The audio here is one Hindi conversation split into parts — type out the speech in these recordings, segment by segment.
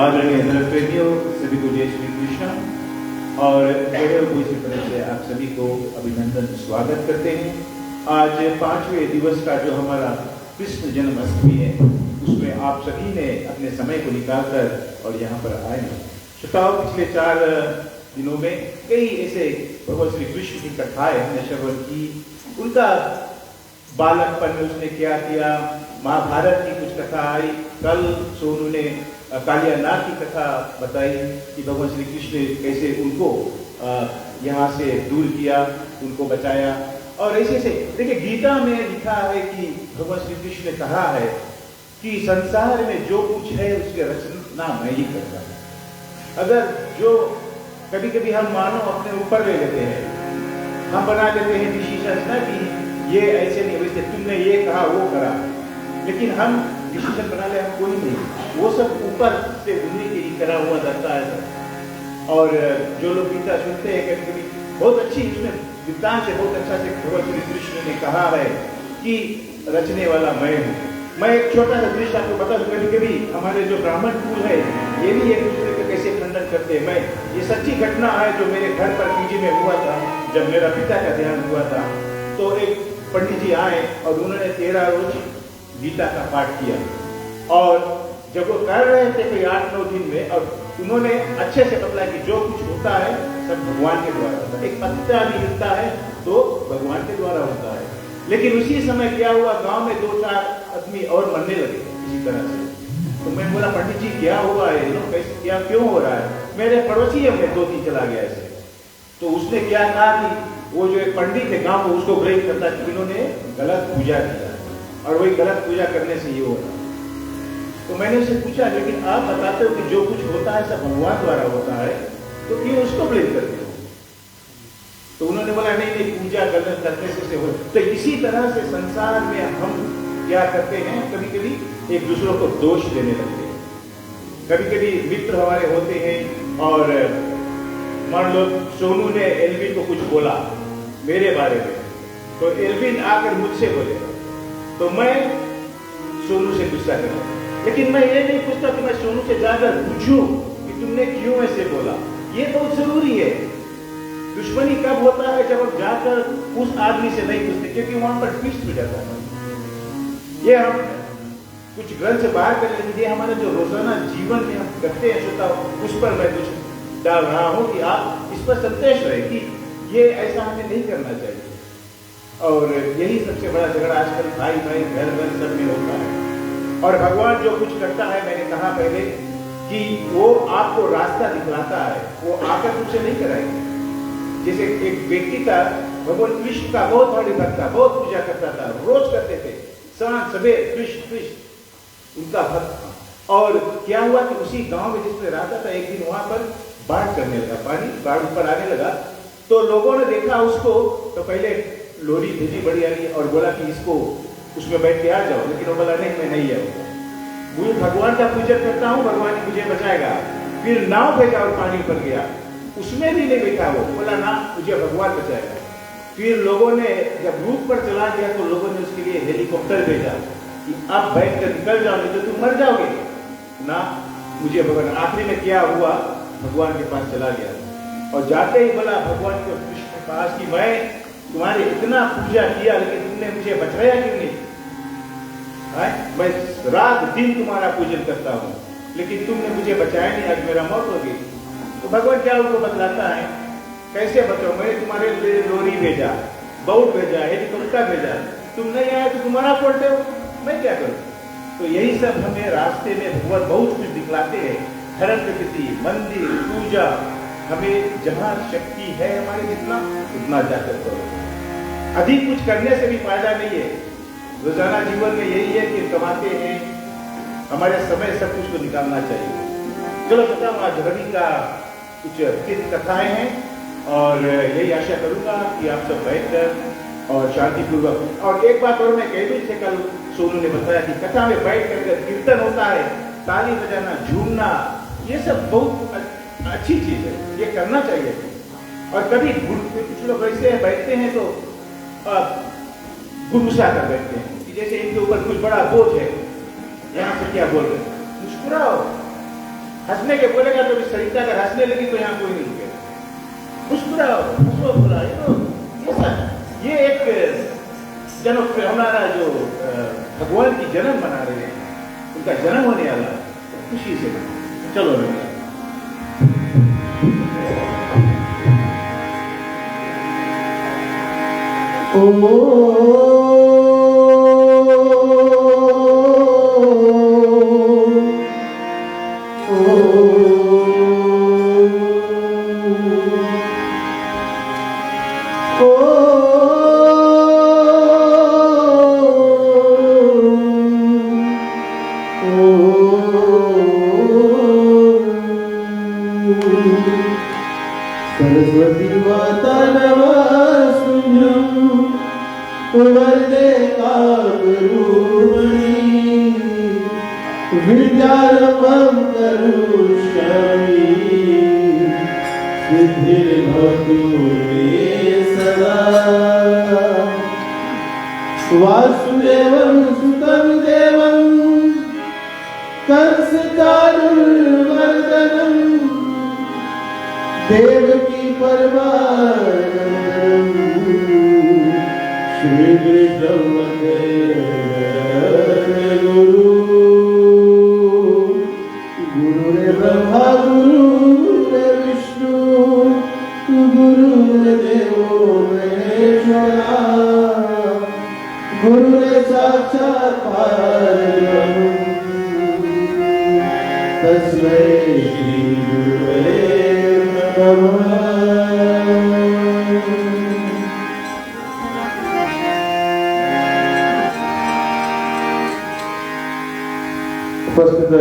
आदरणीय दर्शक प्रेमियों, सभी को जय श्री कृष्ण और से तरफ से आप सभी को अभिनंदन स्वागत करते हैं। आज 5वें दिवस का जो हमारा कृष्ण जन्माष्टमी है, उसमें आप सभी ने अपने समय को निकालकर और यहाँ पर आए हैं। श्रोताओं, पिछले 4 दिनों में कई ऐसे भगवान श्री कृष्ण की कथाएं हमने श्रवण की। उनका बालकपन में उसने क्या किया, महाभारत की कुछ कथा आई। कल सोनू ने कालिया नाग की कथा बताई कि भगवान श्री कृष्ण ने कैसे उनको यहाँ से दूर किया, उनको बचाया। और ऐसे से देखिए, गीता में लिखा है कि भगवान श्री कृष्ण ने कहा है कि संसार में जो कुछ है उसकी रचना मैं ही करता हूँ। अगर जो कभी कभी हम मानो अपने ऊपर ले लेते हैं, हम बना लेते हैं डिसीजन ना कि ये ऐसे नहीं, वैसे तुमने ये कहा वो करा, लेकिन हम डिसीजन बना ले, हम कोई नहीं, वो सब ऊपर से उन्हीं के ही करा हुआ रहता है। और जो लोग गीता सुनते हैं कभी कभी बहुत अच्छी उसमें वृत्तांत से बहुत अच्छा से भगवान श्री कृष्ण ने कहा है कि रचने वाला मैं हूँ। मैं एक छोटा सा दृश्य आपको बता दूं, कभी कभी हमारे जो ब्राह्मण कुल है ये भी एक दूसरे का कैसे खंडन करते हैं। मैं ये सच्ची घटना है जो मेरे घर पर पीजी में हुआ था। जब मेरा पिता का देहांत हुआ था तो एक पंडित जी आए और उन्होंने 13 रोज गीता का पाठ किया। और जब वो कर रहे थे कोई 8-9 दिन में, और उन्होंने अच्छे से बतलाया कि जो कुछ होता है सब भगवान के द्वारा होता है। एक पत्ता भी हिलता है तो भगवान के द्वारा होता है। लेकिन उसी समय क्या हुआ, गांव में 2-4 आदमी और मरने लगे इसी तरह से। तो मैं बोला, पंडित जी क्या हुआ है, कैसे क्या क्यों हो रहा है? मेरे पड़ोसी है, मैं 2-3 चला गया ऐसे। तो उसने क्या कहा कि वो जो एक पंडित है गांव में, उसको ब्लेम करता कि इन्होंने गलत पूजा किया और वही गलत पूजा करने से ये हो रहा। तो मैंने उससे पूछा, लेकिन आप बताते हो कि जो कुछ होता है सब भगवान द्वारा होता है, तो क्यों उसको ब्लेम करते हो? तो उन्होंने बोला, नहीं नहीं, पूजा गलत करने से हो। तो इसी तरह से संसार में हम क्या करते हैं, कभी कभी एक दूसरों को दोष देने लगते हैं। कभी कभी मित्र हमारे होते हैं और मान लो सोनू ने एल्विन को कुछ बोला मेरे बारे में, तो एल्विन आकर मुझसे बोले तो मैं सोनू से गुस्सा करूं। लेकिन मैं ये नहीं पूछता कि मैं सोनू से जाकर पूछूं कि तुमने क्यों ऐसे बोला। ये बहुत जरूरी है। दुश्मनी कब होता है, जब हम जाकर उस आदमी से नहीं पूछते, क्योंकि वहां पर ट्विस्ट हो जाता है। ये हम कुछ ग्रंथ से बाहर कर लेंगे, ये हमारे जो रोजाना जीवन में हम करते हैं, सोता उस पर मैं कुछ डाल रहा हूं कि आप इस पर संदेश रहे कि ये ऐसा हमें नहीं करना चाहिए। और यही सबसे बड़ा झगड़ा आजकल भाई भाई घर घर सब में होता है। और भगवान जो कुछ करता है, मैंने कहा पहले कि वो आपको रास्ता दिखलाता है, वो आकर तुमसे नहीं कराएंगे। जैसे एक व्यक्ति था, भगवान कृष्ण का बहुत बड़ी भक्त था, बहुत पूजा करता था, रोज करते थे, सांझ सवेरे कृष्ण कृष्ण उनका भक्त था। और क्या हुआ कि उसी गांव में जिसमें रहता था, एक दिन वहां पर बाढ़ करने लगा, पानी बाढ़ ऊपर आने लगा। तो लोगों ने देखा उसको, तो पहले लोरी भेजी बड़ी आई और बोला कि इसको उसमें बैठ के आ जाओ, लेकिन वो बोला नहीं, मैं नहीं आऊंगा, मैं भगवान का पूजन करता हूँ, भगवान ही मुझे बचाएगा। फिर नाव भेजा और पानी ऊपर गया, उसमें भी नहीं बैठा, वो बोला ना, मुझे भगवान बचाएगा। फिर लोगों ने जब रूप पर चला गया तो लोगों ने उसके लिए लिए हेलीकॉप्टर भेजा कि आप बैठ कर निकल जाओ, नहीं तो तुम मर जाओगे ना। मुझे भगवान आखिरी में क्या हुआ, भगवान के पास चला गया और जाते ही बोला भगवान को कृष्ण के पास कि मैं तुम्हारी इतना पूजा किया लेकिन तुमने मुझे बचाया क्यों नहीं? मैं रात दिन तुम्हारा पूजन करता हूँ लेकिन तुमने मुझे बचाया नहीं, आज मेरा मौत हो गई। तो भगवान क्या उनको बतलाता है, कैसे बचाओ, मैंने तुम्हारे लिए लोरी भेजा, बाउट भेजा, हेलीकॉप्टर भेजा, तुम नहीं आए तो तुम्हारा फॉल्ट है, मैं क्या करूं? तो यही सब हमें रास्ते में भगवान बहुत कुछ दिखलाते हैं, धर्म प्रकृति, मंदिर, पूजा, हमें जहाँ शक्ति है हमारे जितना उतना जाकर करो। अधिक कुछ करने से भी फायदा नहीं है। रोजाना जीवन में यही है कि कमाते हैं, हमारे समय सब कुछ को निकालना चाहिए। चलो बताओ, आज रवि का कुछ तीर्थ कथाएं हैं और यही आशा करूंगा कि आप सब बैठकर और शांतिपूर्वक, और एक बात और मैं कह दूं, जैसे कल सोनू ने बताया कि कथा में बैठ कर कीर्तन होता है, ताली बजाना, झूमना, ये सब बहुत अच्छी चीज है, ये करना चाहिए। और कभी कुछ लोग ऐसे बैठते हैं तो गुस्सा कर बैठते हैं कि जैसे इनके ऊपर कुछ बड़ा बोझ है, यहाँ से क्या बोल रहे, मुस्कुराओ, हंसने के बोलेगा तो सरिता अगर हंसने लगी तो यहाँ कोई नहीं रुकेगा, मुस्कुराओ, हंसो, बुलाओ, ये एक जन्म हमारा जो भगवान की जन्म मना रहे हैं, उनका जन्म होने वाला खुशी से चलो रहे। सरस्वती माता नमस्तुभ्यं वरदे कामरूपिणी विद्यारम्भं करिष्यामि सिद्धिर्भवतु मे सदा। वासुदेवं सुतं देवं कंसचाणूरमर्दनं देवकी परमानंदं श्री कृष्णं वन्दे गुरु। गुरुर्ब्रह्मा गुरुर्विष्णु गुरुर्देवो महेश्वरा गुरुर्साक्षात् परब्रह्म तस्मै श्री गुरवे उपस्थित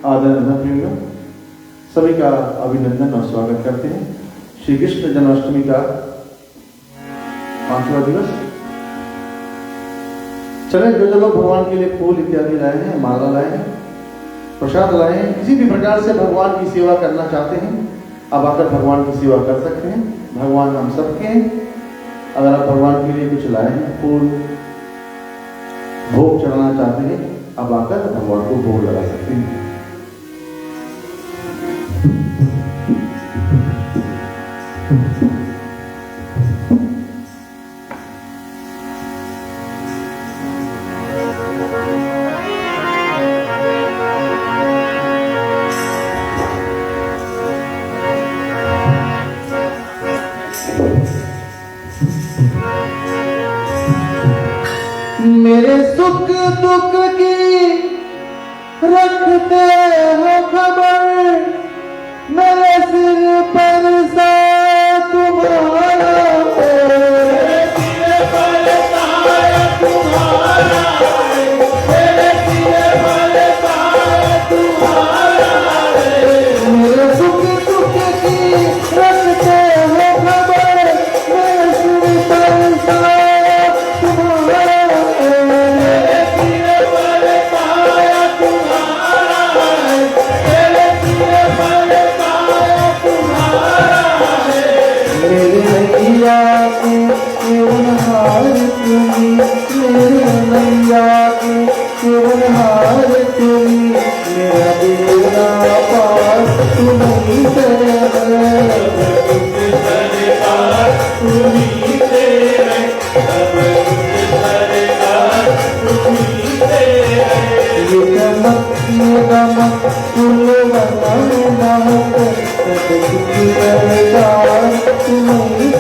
आदरणीय सभी का अभिनंदन और स्वागत करते हैं। श्री कृष्ण जन्माष्टमी का 5वां दिवस। चले, जो लोग भगवान के लिए फूल इत्यादि लाए हैं, माला लाए हैं, प्रसाद लाए हैं, किसी भी प्रकार से भगवान की सेवा करना चाहते हैं, अब आकर भगवान की सेवा कर सकते हैं। भगवान हम सबके हैं। अगर आप भगवान के लिए कुछ लाए हैं, फूल भोग चढ़ाना चाहते हैं, अब आकर भगवान को भोग लगा सकते हैं। मेरे सुख दुख की रखते हो खबर, मेरे सिर पर सा तुम्हारा है, मेरे सिर पर साया तुम्हारा है, मेरे सिर पर साया तुम्हारा है। मेरे सुख दुख की रखते हो खबर, मेरे सिर पर साया तुम्हारा है, मेरे सिर पर साया तुम्हारा है, मेरे सिर पर साया तुम्हारा है। मेरे नैया के सिरहार तेरी मेरा बेड़ा पार तू नहीं ये चमक ये दमक फूल बनाने महक तू नहीं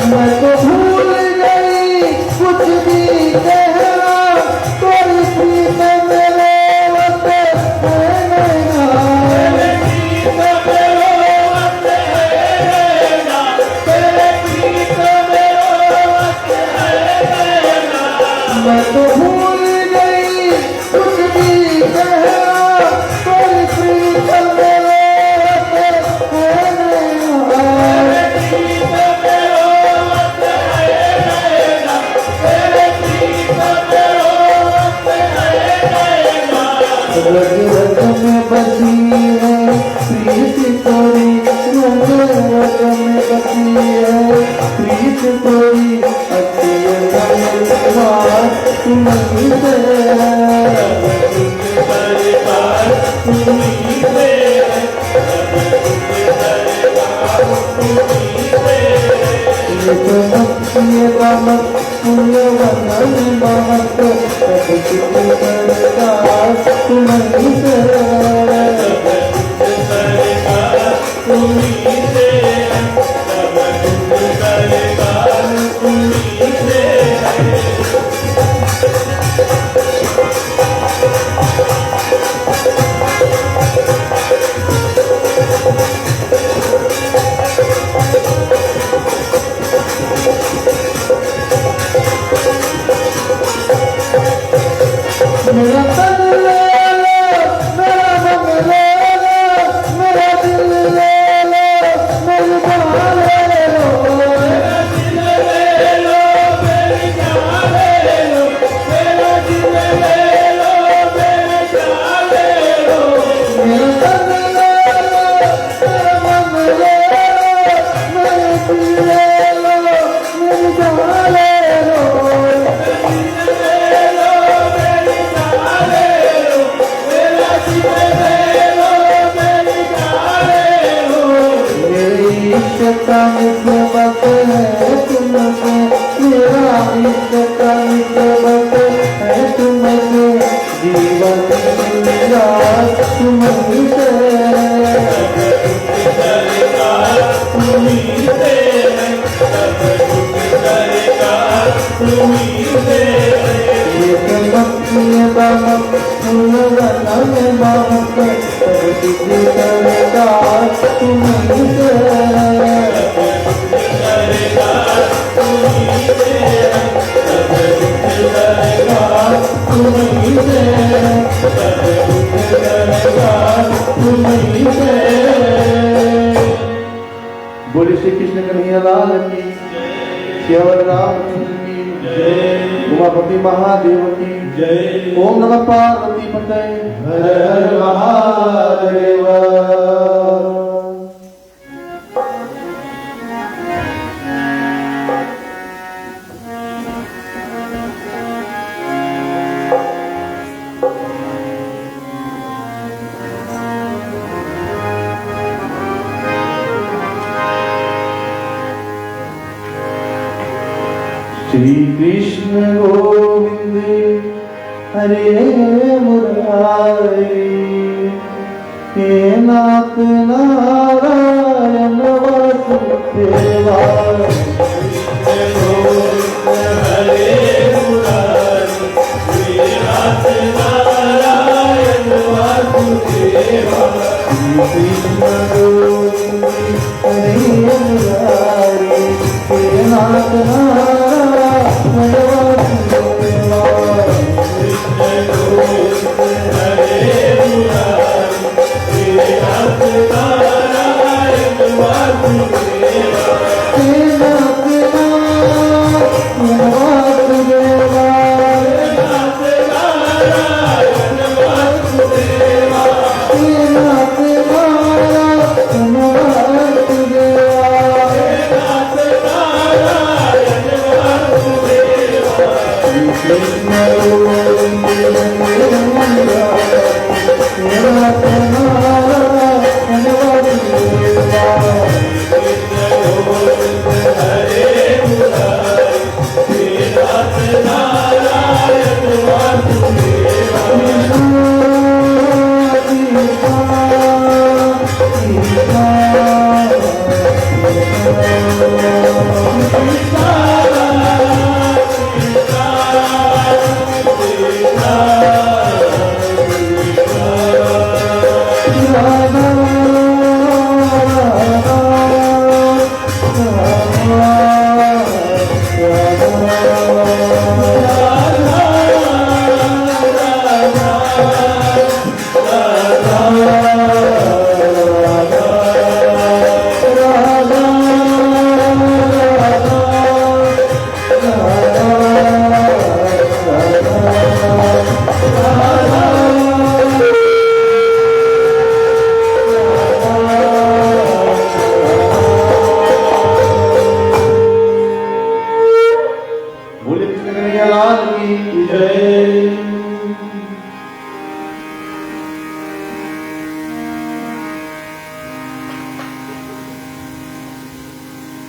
मैं तो भूल गई कुछ भी कहना कोई प्रीत मेरे वक्त है नैना मैं तो भूल गई कुछ भी कहना कोई प्रीत मेरे वक्त है नैना रग रग में बसी है प्रीत तोरी रग रग में बसी है प्रीत तोरी तुम्हें ये दामक फूल बनन महक मेरा तन ले लो मेरा मन ले लो मेरा दिल ले लो मेरी जान ले लो मेरा दिल ले लो मेरी जान ले लो मेरा दिल ले लो मेरी जान ले लो मेरा तन ले लो मेरा मन ले लो मेरा दिल ले लो मेरी जान ले लो का निस्बत है तुमसे मेरा इश्क का निस्बत है तुमसे जीवन मेरा तुम्हीं से ये चमक ये दमक फूल बनन महक किसी करेगा तुम्हीं से बोले श्री कृष्ण कन्हैया लाल की केवल रामचंद्र की उमापति महादेव की ओम नमः पार्वती पते हर हर महादेव। श्री कृष्ण गोविंद हरे मुरारी हे नाथ नारायण वासुदेवा हरे मुरारी हे नाथ नारायण वासुदेवा श्री कृष्ण गोविंद हरे मुरारी हे नाथ नारायण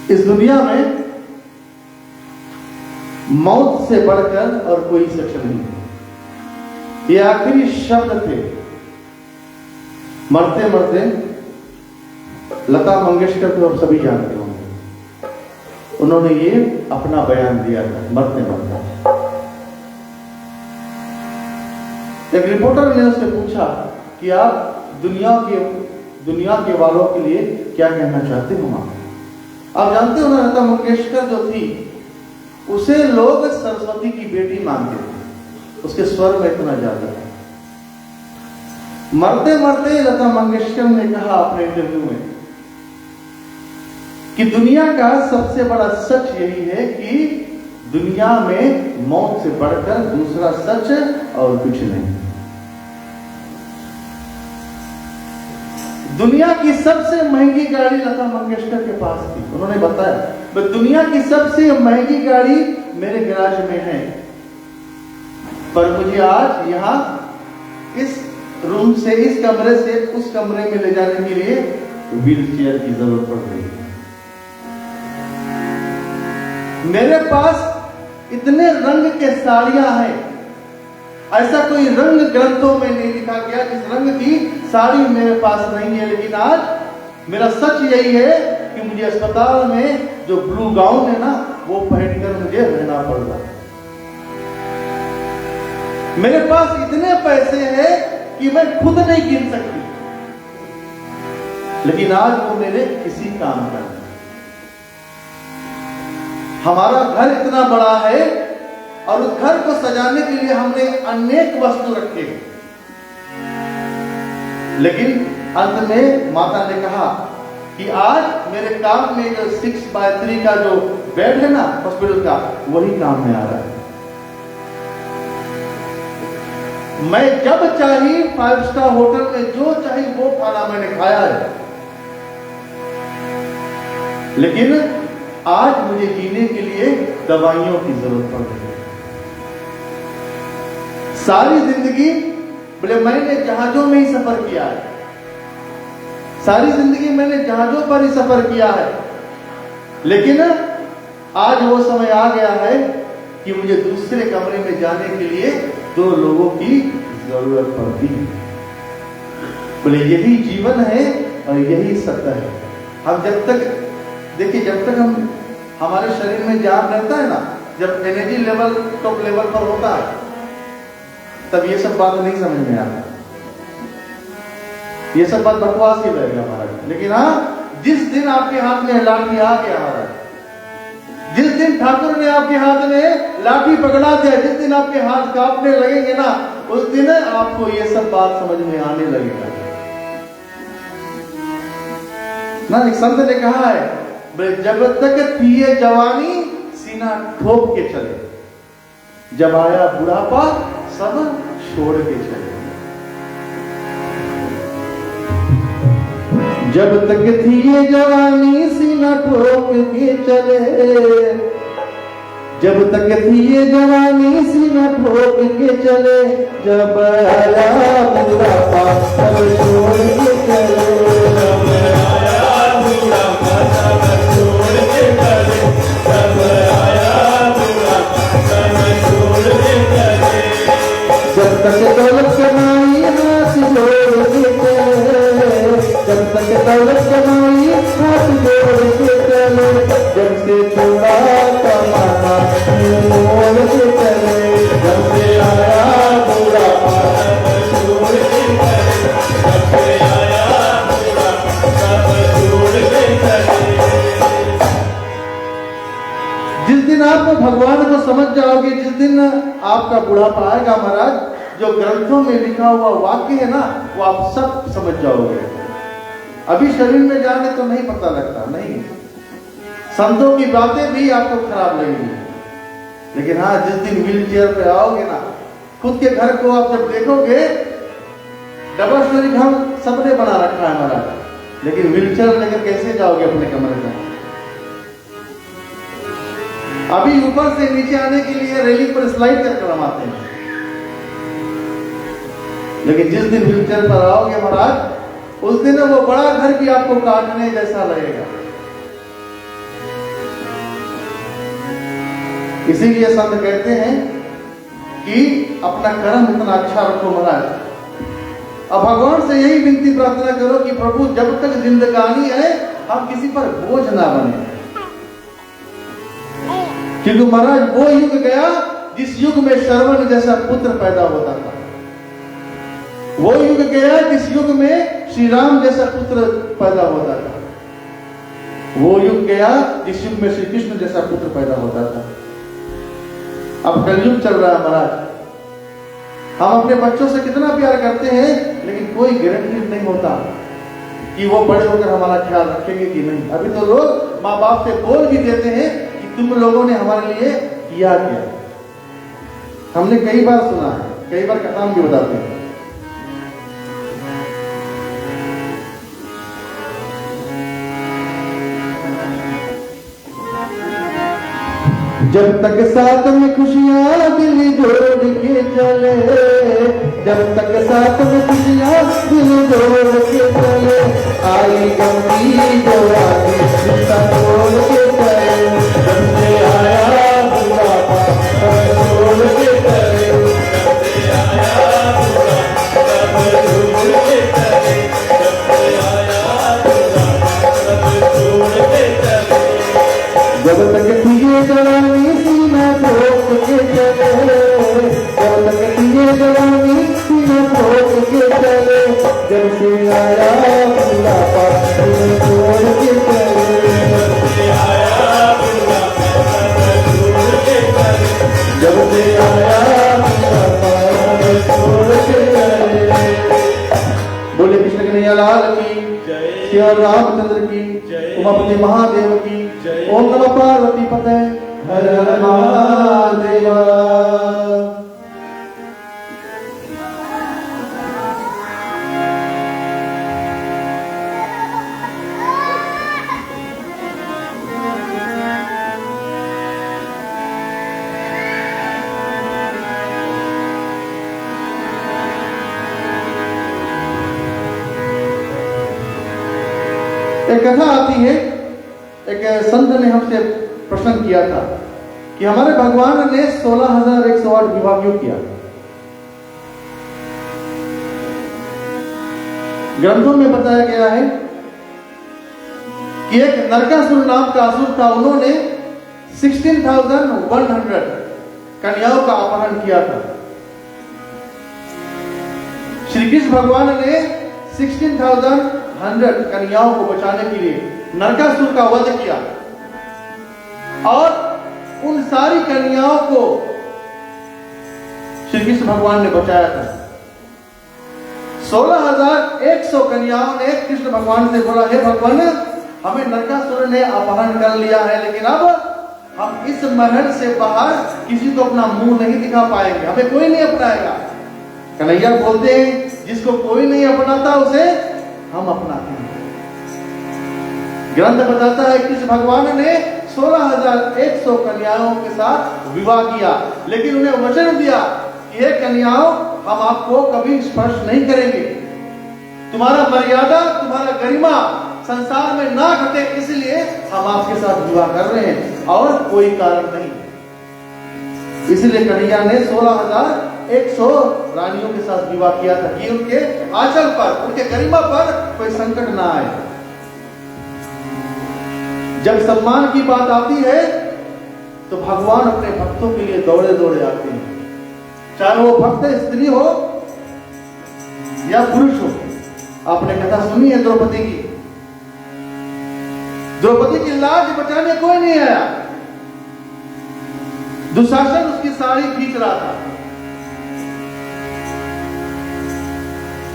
इस दुनिया में मौत से बढ़कर और कोई शख्स नहीं है। ये आखिरी शब्द थे। मरते मरते लता मंगेशकर को आप सभी जानते होंगे, उन्होंने ये अपना बयान दिया था मरते मरते। एक रिपोर्टर ने उससे पूछा कि आप दुनिया के वालों के लिए क्या कहना चाहते हो। आप जानते हो ना, लता मंगेशकर जो थी उसे लोग सरस्वती की बेटी मानते थे, उसके स्वर में इतना जादू है। मरते मरते लता मंगेशकर ने कहा अपने इंटरव्यू में कि दुनिया का सबसे बड़ा सच यही है कि दुनिया में मौत से बढ़कर दूसरा सच और कुछ नहीं। दुनिया की सबसे महंगी गाड़ी लता मंगेशकर के पास थी। उन्होंने बताया दुनिया की सबसे महंगी गाड़ी मेरे गैराज में है, पर मुझे आज यहां इस रूम से, इस कमरे से उस कमरे में ले जाने के लिए व्हील चेयर की जरूरत पड़ रही है। मेरे पास इतने रंग के साड़ियां हैं, ऐसा कोई रंग ग्रंथों में नहीं लिखा गया जिस रंग की साड़ी मेरे पास नहीं है। लेकिन आज मेरा सच यही है कि मुझे अस्पताल में जो ब्लू गाउन है ना, वो पहनकर मुझे रहना पड़ रहा है। मेरे पास इतने पैसे हैं कि मैं खुद नहीं गिन सकती, लेकिन आज वो मेरे किसी काम का नहीं। हमारा घर इतना बड़ा है और उस घर को सजाने के लिए हमने अनेक वस्तु रखे, लेकिन अंत में माता ने कहा कि आज मेरे काम में जो 6x3 का जो बेड है ना हॉस्पिटल का, वही काम में आ रहा है। मैं जब चाही 5 स्टार होटल में जो चाही वो खाना मैंने खाया है, लेकिन आज मुझे जीने के लिए दवाइयों की जरूरत पड़ रही है। सारी जिंदगी बोले मैंने जहाजों में ही सफर किया है, सारी जिंदगी मैंने जहाजों पर ही सफर किया है, लेकिन आज वो समय आ गया है कि मुझे दूसरे कमरे में जाने के लिए 2 लोगों की जरूरत पड़ती है। बोले यही जीवन है और यही सत्य है। हम जब तक देखिए, जब तक हमारे शरीर में जान रहता है ना, जब एनर्जी लेवल टॉप लेवल पर होता है, तब ये सब बात नहीं समझ में आता, ये सब बात बकवास ही रहेगा महाराज। लेकिन हाँ, जिस दिन आपके हाथ में लाठी आ गया महाराज, जिस दिन ठाकुर ने आपके हाथ में लाठी पकड़ा दिया, जिस दिन आपके हाथ कांपने लगेंगे ना, उस दिन आपको ये सब बात समझ में आने लगेगा ना। एक संत ने कहा है, जब तक पिए जवानी सीना ठोक के चले, जब आया बुढ़ापा सब छोड़ के चले। जब तक थी ये जवानी सीना ठोक के चले, जब तक थी ये जवानी सीना ठोक के चले, जब आया बुढ़ापा तब छोड़ के चले, जब आया बुढ़ापा तब छोड़ के चले, जब आया बुढ़ापा तब छोड़ के चले। जब तक दौलत कमाई हाथ जोड़ के चले, जब तक दौलत कमाई हाथ जोड़ के चले, जब से थोड़ा कमाना मोड़ के चले, जब से आया बुढ़ापा तब छोड़ के चले, जब से आया बुढ़ापा तब छोड़ के चले। जिस दिन आप भगवान को समझ जाओगे, जिस दिन आपका बुढ़ापा आएगा महाराज, जो ग्रंथों में लिखा हुआ वाक्य है ना, वो आप सब समझ जाओगे। अभी शरीर में जाने तो नहीं पता लगता, नहीं, संतों की बातें भी आपको खराब लगेंगी, लेकिन हाँ जिस दिन व्हील चेयर पे आओगे ना, खुद के घर को आप जब देखोगे, डबल स्टोरी घर सबने बना रखा है महाराज, लेकिन व्हील चेयर लेकर कैसे जाओगे अपने कमरे में? अभी ऊपर से नीचे आने के लिए रेलिंग पर स्लाइड करके हम आते हैं, लेकिन जिस दिन व्हील चेयर पर आओगे महाराज, उस दिन वो बड़ा घर भी आपको काटने जैसा लगेगा। इसीलिए संत कहते हैं कि अपना कर्म इतना अच्छा रखो महाराज। अब भगवान से यही विनती प्रार्थना करो कि प्रभु जब तक जिंदगानी है हम किसी पर बोझ ना बने, क्योंकि महाराज वो युग गया जिस युग में श्रवण जैसा पुत्र पैदा होता था, वो युग गया जिस युग में श्री राम जैसा पुत्र पैदा होता था, वो युग गया जिस युग में श्री कृष्ण जैसा पुत्र पैदा होता था। अब कलयुग चल रहा है महाराज, हम अपने बच्चों से कितना प्यार करते हैं, लेकिन कोई गारंटी नहीं होता कि वो बड़े होकर हमारा ख्याल रखेंगे कि नहीं। अभी तो लोग माँ बाप से बोल भी देते हैं कि तुम लोगों ने हमारे लिए किया क्या। हमने कई बार सुना है, कई बार कथाम भी बताते हैं। जब तक साथ में खुशियां दिल जोड़ के चले, जब तक साथ में खुशियां दिल जोड़ के चले, आई गमी जवानी रिश्ता तोड़ के चले, जब से आया बुढ़ापा तब छोड़ के चले, जब से आया बुढ़ापा तब छोड़ के चले, जब से आया बुढ़ापा तब छोड़ के चले। जब तक तुझे जवानी सीना ठोक के चले, जब तक तुझे जवानी सीना ठोक के चले, जब से आया बुढ़ापा तब छोड़ के चले, जब से आया बुढ़ापा तब छोड़ के चले, जब से आया बुढ़ापा तब छोड़ के चले। बोले कृष्ण कन्हैया लाल की जय, श्री रामचंद्र की जय, उमापति महादेव की जय। ओम नमः पार्वती पते, हर हर महादेव। एक कथा आती है, एक संत ने हमसे प्रश्न किया था कि हमारे भगवान ने 16,108 विवाह क्यों किया। ग्रंथों में बताया गया है कि एक नरकासुर नाम का असुर था, उन्होंने 16,100 कन्याओं का अपहरण किया था। श्री कृष्ण भगवान ने 16,100 कन्याओं को बचाने के लिए नरकासुर का वध किया और उन सारी कन्याओं को श्री कृष्ण भगवान ने बचाया था। 16,100 कन्याओं ने कृष्ण भगवान से बोला, हे भगवान, हमें नरकासुर ने अपहरण कर लिया है, लेकिन अब हम इस महल से बाहर किसी को अपना मुंह नहीं दिखा पाएंगे, हमें कोई नहीं अपनाएगा। कन्हैया बोलते हैं जिसको कोई नहीं अपनाता उसे हम अपनाते हैं। ग्रंथ बताता है कि भगवान ने 16,100 कन्याओं के साथ विवाह किया, लेकिन उन्हें वचन दिया कि हे कन्याओं, हम आपको कभी स्पर्श नहीं करेंगे, तुम्हारा मर्यादा, तुम्हारा गरिमा संसार में ना घटे, इसलिए हम आपके साथ विवाह कर रहे हैं और कोई कारण नहीं। इसलिए कन्हैया ने 16,100 रानियों के साथ विवाह किया था कि उनके आंचल पर, उनके गरिमा पर कोई संकट ना आए। जब सम्मान की बात आती है तो भगवान अपने भक्तों के लिए दौड़े दौड़े आते हैं, चाहे वो भक्त स्त्री हो या पुरुष हो। आपने कथा सुनी है द्रौपदी की। द्रौपदी की लाज बचाने कोई नहीं आया। दुशासन उसकी साड़ी खींच रहा था,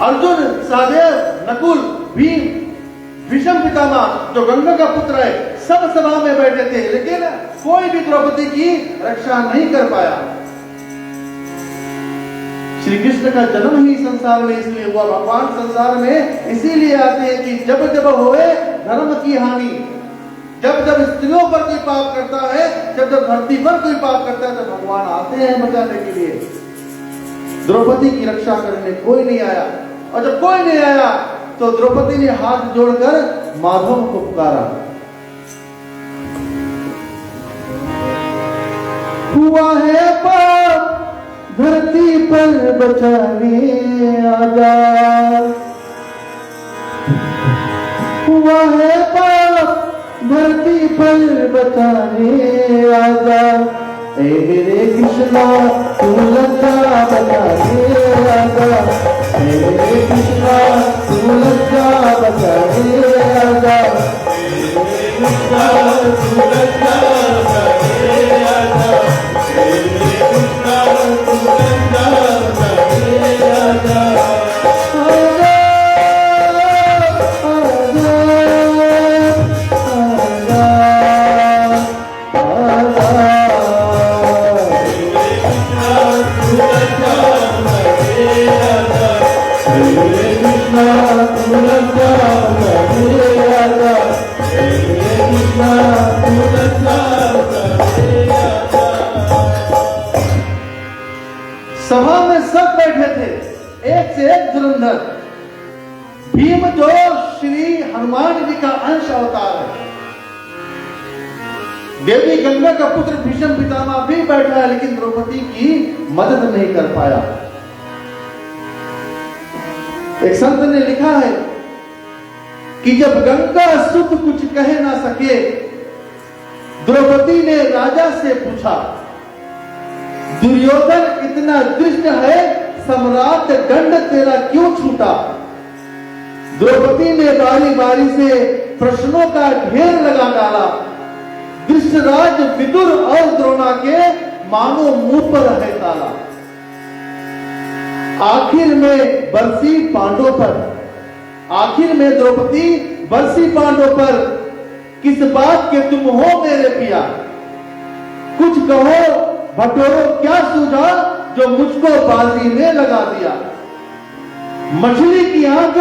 अर्जुन, सहदेव, नकुल, भीम, भीष्म पितामह जो गंगा का पुत्र है, सब सभा में बैठे थे, लेकिन कोई भी द्रौपदी की रक्षा नहीं कर पाया। श्री कृष्ण का जन्म ही संसार में इसलिए हुआ, भगवान संसार में इसीलिए आते हैं कि जब जब होए धर्म की हानि, जब जब स्त्रियों पर कोई पाप करता है, जब जब धरती पर कोई पाप करता है, तो भगवान आते हैं बचाने के लिए। द्रौपदी की रक्षा करने कोई नहीं आया, और जब कोई नहीं आया तो द्रौपदी ने हाथ जोड़कर माधव को पुकारा। हुआ है पाप धरती पर बचाने आजा, हुआ है पाप धरती पर बचाने आजा, ए मेरे कृष्णा तू लज्जा बचाने आजा, ए मेरे कृष्णा तू लज्जा बचाने आजा, ए मेरे कृष्णा तू लज्जा बचाने आजा, ए मेरे कृष्णा तू लज्जा बचाने आजा। सभा में सब बैठे थे, एक से एक धुरंधर। भीम जो श्री हनुमान जी का अंश अवतार है, देवी गंगा का पुत्र भीष्म पितामह भी बैठा है, लेकिन द्रौपदी की मदद नहीं कर पाया। एक संत ने लिखा है कि जब गंगा सुत कुछ कह ना सके, द्रौपदी ने राजा से पूछा, दुर्योधन इतना दुष्ट है, सम्राट दंड तेरा क्यों छूटा? द्रौपदी ने बारी बारी से प्रश्नों का ढेर लगा डाला। धृतराज, विदुर और द्रोणा के मानो मुंह पर है ताला। आखिर में बरसी पांडव पर, आखिर में द्रौपदी बरसी पांडव पर, किस बात के तुम हो मेरे पिया? कुछ कहो भटोरो क्या सूझा, जो मुझको बाजी में लगा दिया। मछली की आंख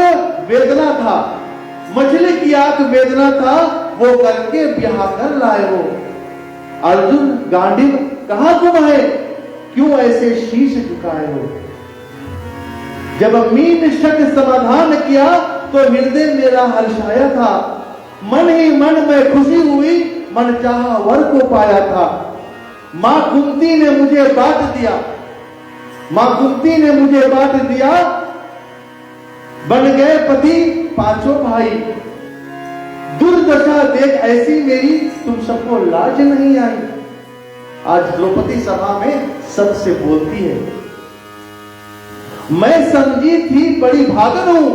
वेदना था, मछली की आंख वेदना था, वो करके ब्याह कर लाए हो। अर्जुन, गांडीव कहां तुम है, क्यों ऐसे शीश झुकाए हो? जब मीन शक समाधान किया तो हृदय मेरा हर्षाया था, मन ही मन में खुशी हुई, मन चाहा वर को पाया था। मां कुंती ने मुझे बांट दिया, मां कुंती ने मुझे बांट दिया, बन गए पति पांचों भाई। दुर्दशा देख ऐसी मेरी, तुम सबको लाज नहीं आई। आज द्रौपदी सभा में सबसे बोलती है, मैं समझी थी बड़ी भागन हूं,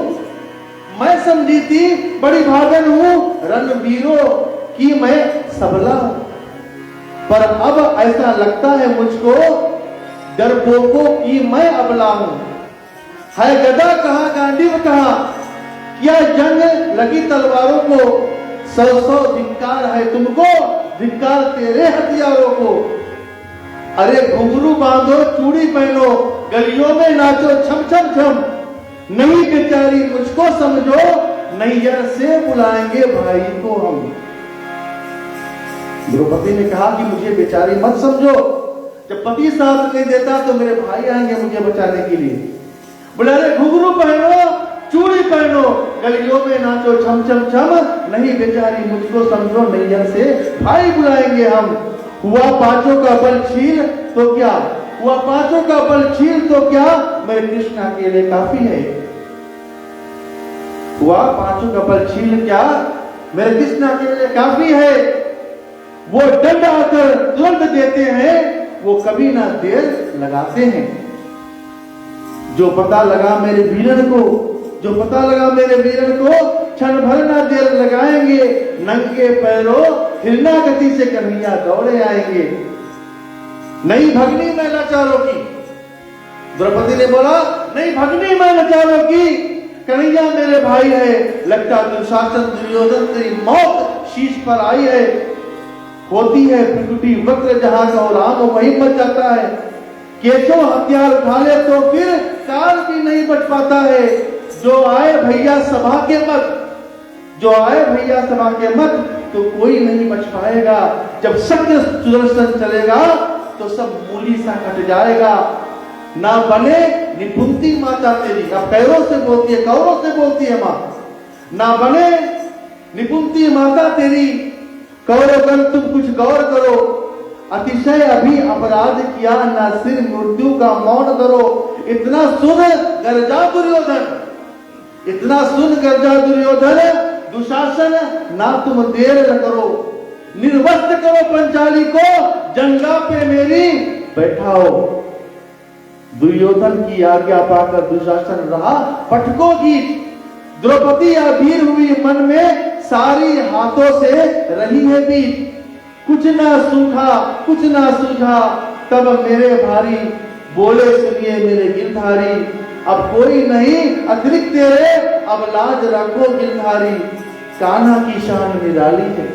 मैं समझी थी बड़ी भागन हूं, रणवीरों की मैं सबला हूं, पर अब ऐसा लगता है मुझको, डरपोकों की मैं अबला हूं। है गदा कहां, गांडीव कहां, क्या जंग लगी तलवारों को? 100 धिक्कार है तुमको, धिक्कार तेरे हथियारों को। अरे घुंघरू बांधो, चूड़ी पहनो, गलियों में नाचो छम छम छम, नहीं बेचारी मुझको समझो, नैयर से बुलाएंगे भाई को हम। द्रौपदी ने कहा कि मुझे बेचारी मत समझो, जब पति साथ नहीं देता तो मेरे भाई आएंगे मुझे बचाने के लिए। बोले अरे घुंघरू पहनो, चूड़ी पहनो, गलियों में नाचो छम छम छम, नहीं बेचारी मुझको समझो, नैयर से भाई बुलाएंगे हम। हुआ पांचों का बल छील तो क्या, हुआ पांचों का बल छील तो क्या, मेरे कृष्ण अकेले काफी है। हुआ पांचों का बल छील क्या, मेरे कृष्ण अकेले काफी है। वो दंड आकर तुरंत देते हैं, वो कभी ना देर लगाते हैं। जो पता लगा मेरे वीरन को, जो पता लगा मेरे वीरन को, क्षण भर ना देर लगाएंगे, नंगे पैरों हिरना गति से कन्हैया दौड़े आएंगे। नहीं भगनी मैं लाचारों की, द्रौपदी ने बोला नहीं भगनी मैं लाचारों की, कन्हैया मेरे भाई है। लगता दुशासन दुर्योधन तेरी मौत शीश पर आई है। होती है प्रकृति वक्र, जहां का राम वहीं बच जाता है। केशव हथियार उठा ले तो फिर काल भी नहीं बच पाता है। जो आए भैया सभा के मत, जो आए भैया सभा के मत, तो कोई नहीं बच पाएगा। जब शक्ति सुदर्शन चलेगा तो सब मूली सा कट जाएगा। ना बने निपुंती माता तेरी, अब पैरों से बोलती है, कौरों से बोलती है मां, ना बने निपुंती माता तेरी, कौरवगण तुम कुछ गौर करो। अतिशय अभी अपराध किया, ना सिर मृत्यु का मौन धरो। इतना सुन गर्जा दुर्योधन, इतना सुन गर्जा दुर्योधन, दुशासन ना तुम देर न करो, निर्वस्त्र करो पंचाली को, जंगा पे मेरी बैठाओ। दुर्योधन की आज्ञा पाकर दुशासन रहा पटको गीत। द्रौपदी अधीर हुई मन में, सारी हाथों से रही है बीत। कुछ ना सूखा कुछ ना सूझा, तब मेरे भारी बोले सुनिए मेरे गिरधारी। अब कोई नहीं अतिरिक्त तेरे, अब लाज रखो गिरधारी। कान्हा की शान निराली है,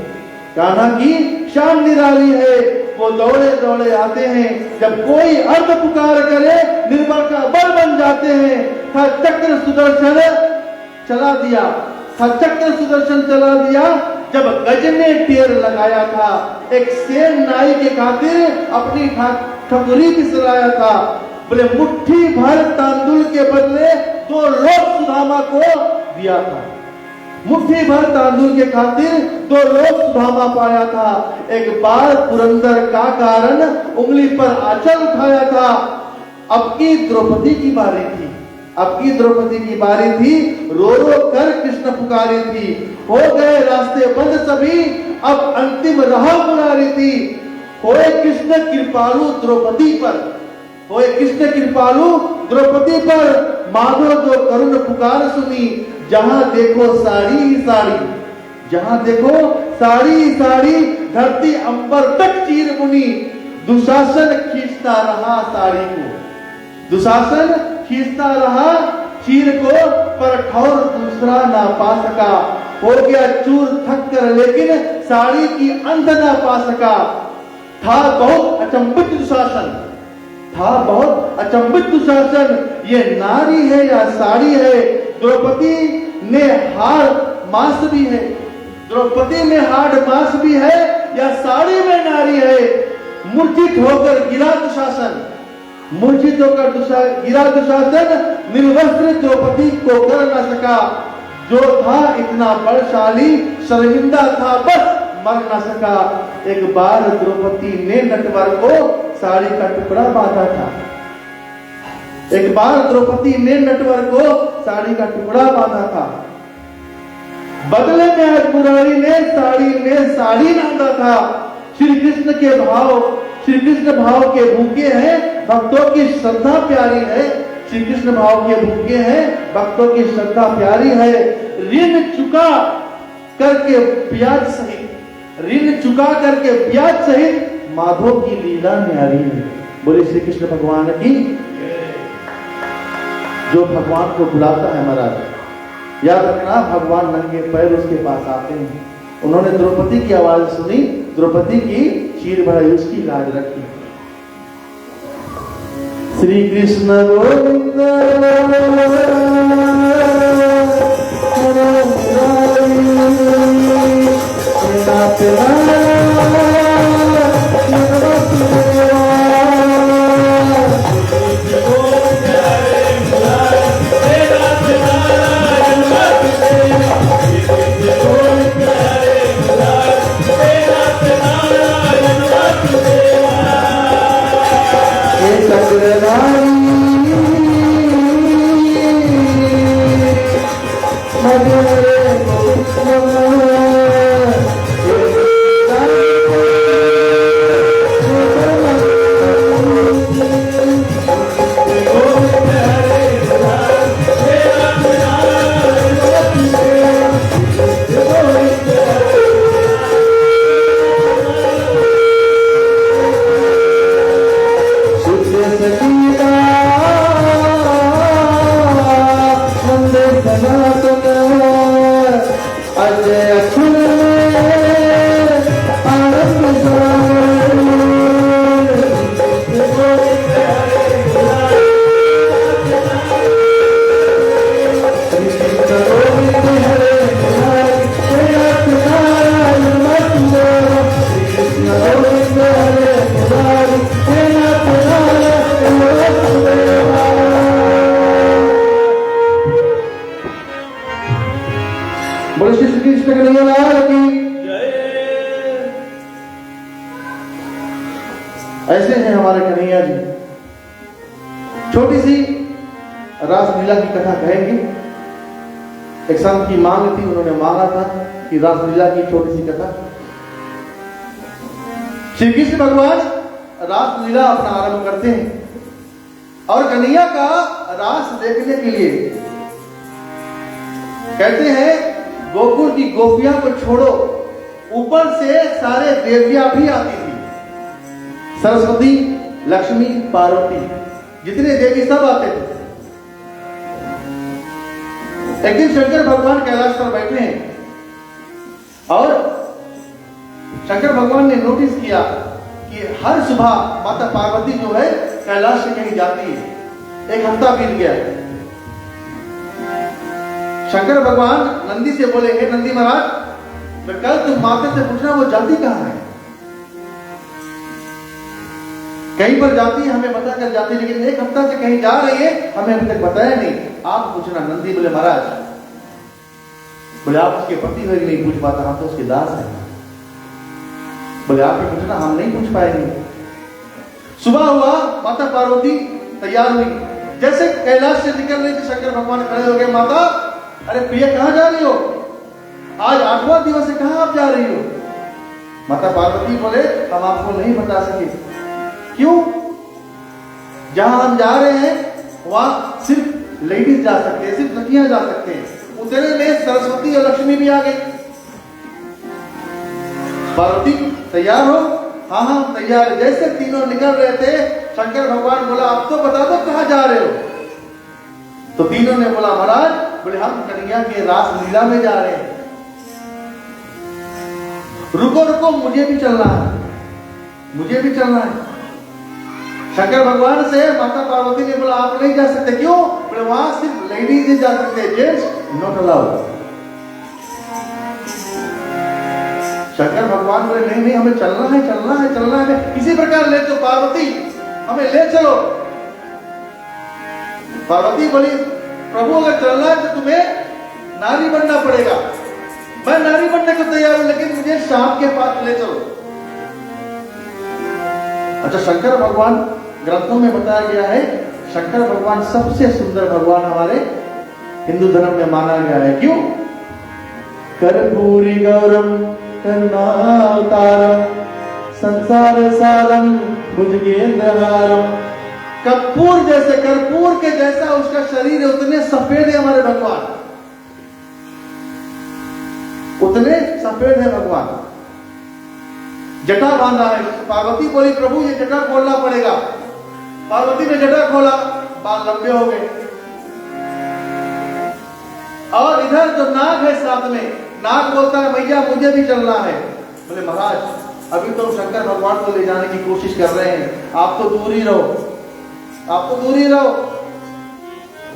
कान्हा की शान निराली है। वो दौड़े दौड़े आते हैं, जब कोई अर्ध पुकार करे निर्बल का बल बन जाते हैं। था चक्र सुदर्शन चला दिया, था चक्र सुदर्शन चला दिया, जब गज ने टेर लगाया था। एक सेन नाई के खातिर अपनी ठकुरी फिसलाया था। बोले मुट्ठी भर तांदुल के बदले 2 लोक सुदामा को दिया था। मुट्ठी भर तांदुल के खातिर 2 लोक सुदामा पाया था। एक बार पुरंदर का कारण उंगली पर आंचल उठाया था। अब की द्रौपदी की बारी थी, अब की द्रौपदी की बारी थी। रो रो कर कृष्ण पुकारी थी। हो गए रास्ते बंद सभी, अब अंतिम राह मुरारी थी। होए कृष्ण कृपालु द्रौपदी पर, होए कृष्ण कृपालु द्रौपदी पर। माधो जो करुण पुकार सुनी, जहां देखो साड़ी ही साड़ी, जहां देखो साड़ी ही साड़ी। धरती अंबर तक चीर मुनी, दुशासन खींचता रहा साड़ी को, दुशासन खींचता रहा चीर को, पर ठौर दूसरा ना पा सका। हो गया चूर थक कर, लेकिन साड़ी की अंध ना पा सका। था बहुत अचंभित दुशासन, था बहुत अचंभित दुशासन। ये नारी है या साड़ी है? द्रौपदी ने हाड़ मांस भी है, द्रौपदी में हाड़ मांस भी है, या साड़ी में नारी है? मूर्छित होकर गिरा दुशासन, मूर्छित होकर गिरा दुशासन। निर्वस्त्र द्रौपदी को कर न सका। जो था इतना बलशाली, शर्मिंदा था बस मर न सका। एक बार द्रौपदी ने नटवर को साड़ी का टुकड़ा बांधा था, एक बार द्रौपदी ने नटवर को साड़ी का टुकड़ा बांधा था। बदले में आज मुरारी ने साड़ी बांधा था। श्री कृष्ण के भाव, श्री कृष्ण भाव के भूखे हैं, भक्तों की श्रद्धा प्यारी है। श्री कृष्ण भाव के भूखे हैं, भक्तों की श्रद्धा प्यारी है। ऋण चुका करके ब्याज सहित, ऋण चुका करके ब्याज सहित माधव की लीला न्यारी है। बोले श्री कृष्ण भगवान की। जो भगवान को बुलाता है महाराज, याद रखना, भगवान नंगे पैर उसके पास आते हैं। उन्होंने द्रौपदी की आवाज सुनी, द्रौपदी की चीर भराई, उसकी लाज रखी। श्री कृष्ण गोविंद ऐसे हैं हमारे कन्हैया जी। छोटी सी रासलीला की कथा कहेंगे। एक संत की मांग थी, उन्होंने मांगा था कि रासलीला की छोटी सी कथा। श्री कृष्ण भगवान रासलीला अपना आरंभ करते हैं और कन्हैया का रास देखने के लिए कहते हैं गोकुल की गोपियां को छोड़ो, ऊपर से सारे देवियां भी आती थी। सरस्वती, लक्ष्मी, पार्वती, जितने देवी सब आते थे। एक दिन शंकर भगवान कैलाश पर बैठे हैं और शंकर भगवान ने नोटिस किया कि हर सुबह माता पार्वती जो है कैलाश से कहीं जाती है। एक हफ्ता बीत गया। शंकर भगवान नंदी से बोले, हे नंदी महाराज, मैं कल तुम माता से पूछना वो जाती कहां है। कहीं पर जाती है, हमें बता कर जाती है, लेकिन एक हफ्ता से कहीं जा रही है, हमें अभी तक बताया नहीं। आप पूछना। नंदी बोले, महाराज, बोले आप उसके पति हो नहीं पूछ पाता, हम तो उसके दास हैं। बोले आप ही पूछना, हम नहीं पूछ पाएंगे। सुबह हुआ, माता पार्वती तैयार हुई। जैसे कैलाश से निकल रही थी, शंकर भगवान खड़े हो गए। माता, अरे प्रिय कहां जा रही हो? आज 8वां दिवस है, कहां आप जा रही हो? माता पार्वती बोले, हम आपको नहीं बता सके। क्यों? जहां हम जा रहे हैं वहां सिर्फ लेडीज जा सकते हैं, सिर्फ लड़कियां जा सकते हैं। उतने में सरस्वती और लक्ष्मी भी आ गई। पार्वती तैयार हो? हाँ हाँ तैयार। जैसे तीनों निकल रहे थे, शंकर भगवान बोला, आप तो बता दो कहां जा रहे हो। तो तीनों ने बोला, महाराज, बोले हम कन्हैया के रास लीला में जा रहे हैं। रुको रुको, मुझे भी चलना है, मुझे भी चलना है। शंकर भगवान से माता पार्वती ने बोला, आप नहीं जा सकते। क्यों? बोले वहां सिर्फ लेडीज ही जा सकते, जेंट्स नॉट अलाउड। शंकर भगवान बोले, नहीं नहीं, हमें चलना है, चलना है, चलना है। किसी प्रकार ले चलो पार्वती, हमें ले चलो। पार्वती बोली, प्रभु अगर चलना है तो तुम्हें नारी बनना पड़ेगा। मैं नारी बनने को तैयार हूं, लेकिन मुझे शाम के पास ले चलो। अच्छा, शंकर भगवान ग्रंथों में बताया गया है, शंकर भगवान सबसे सुंदर भगवान हमारे हिंदू धर्म में माना गया है। क्यों? कर्पूरी गौरम करुणावतारम संसार सारम भुजगेंद्रहारम। कपूर जैसे, कर्पूर के जैसा उसका शरीर है, उतने सफेद है हमारे भगवान, उतने सफेद है भगवान। जटा बांधा है। पार्वती बोली, प्रभु ये जटा खोलना पड़ेगा। पार्वती ने जटा खोला, बाल लंबे हो गए। और इधर जो नाग है साथ में, नाग बोलता है, भैया मुझे भी चलना है। बोले महाराज, अभी तो शंकर भगवान को ले जाने की कोशिश कर रहे हैं, आप तो दूर ही रहो। आप तो दूर ही रहो।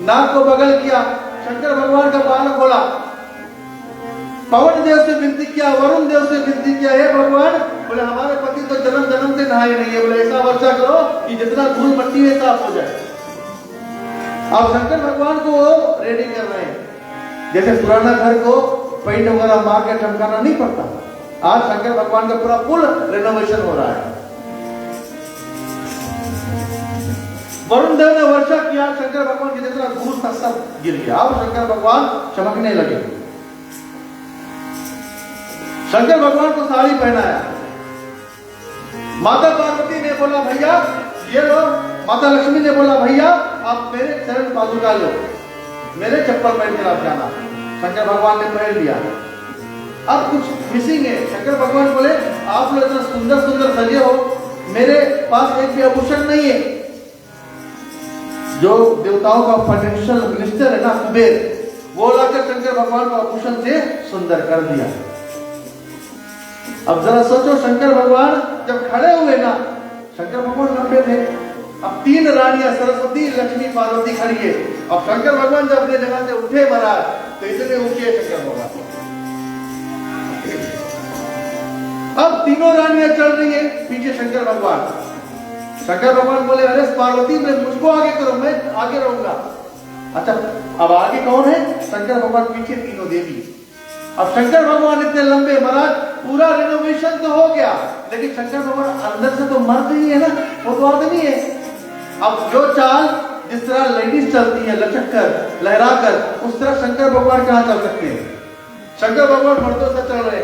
नाक को बगल किया, शंकर भगवान का बाल खोला, पवन देव से विनती किया, वरुण देव से विनती किया, हे भगवान, बोले हमारे पति तो जन्म जन्म से नहाए नहीं है, बोले ऐसा वर्षा करो कि जितना धूल मट्टी है साफ हो जाए। अब शंकर भगवान को रेडी कर रहे हैं, जैसे पुराना घर को पेंट वगैरह मार के चमकाना नहीं पड़ता। आज शंकर भगवान का पूरा फुल रेनोवेशन हो रहा है। वरुण देव ने वर्षा किया, शंकर भगवान की जितना धूल था सब गिर गया। अब शंकर भगवान चमकने लगे। शंकर भगवान को साड़ी पहनाया। माता पार्वती ने बोला भैया ये लो, माता लक्ष्मी ने बोला भैया आप मेरे चरण पादुका लो, मेरे चप्पल पहन कर आप जाना। शंकर भगवान ने पहन लिया। अब कुछ मिसिंग है। शंकर भगवान बोले आप लोग इतना सुंदर सुंदर सजे हो, मेरे पास एक भी आभूषण नहीं है। जो देवताओं का फाइनेंशियल मिनिस्टर है ना कुबेर, वो लाकर शंकर भगवान को आभूषण से सुंदर कर दिया। अब जरा सोचो, शंकर भगवान जब खड़े हुए ना, शंकर भगवान लंबे थे, अब तीन रानियां सरस्वती लक्ष्मी पार्वती खड़ी है। अब शंकर भगवान जब अपने जगह से उठे महाराज तो इतने ऊंचे शंकर भगवान। अब तीनों रानियां चल रही है, पीछे शंकर भगवान। शंकर भगवान बोले अरे पार्वती मैं मुझको आगे करो, मैं आगे रहूंगा। अच्छा अब आगे कौन है? शंकर भगवान, पीछे तीनों देवी। अब शंकर भगवान इतने लंबे, महाराज पूरा रिनोवेशन तो हो गया, लेकिन शंकर भगवान अंदर से तो मर्द ही है ना, वो तो आदमी है। अब जो चाल जिस तरह लेडीज चलती है लचक कर लहरा कर, उस तरह शंकर भगवान कहाँ चल सकते हैं? शंकर भगवान मर्दों से चल रहे।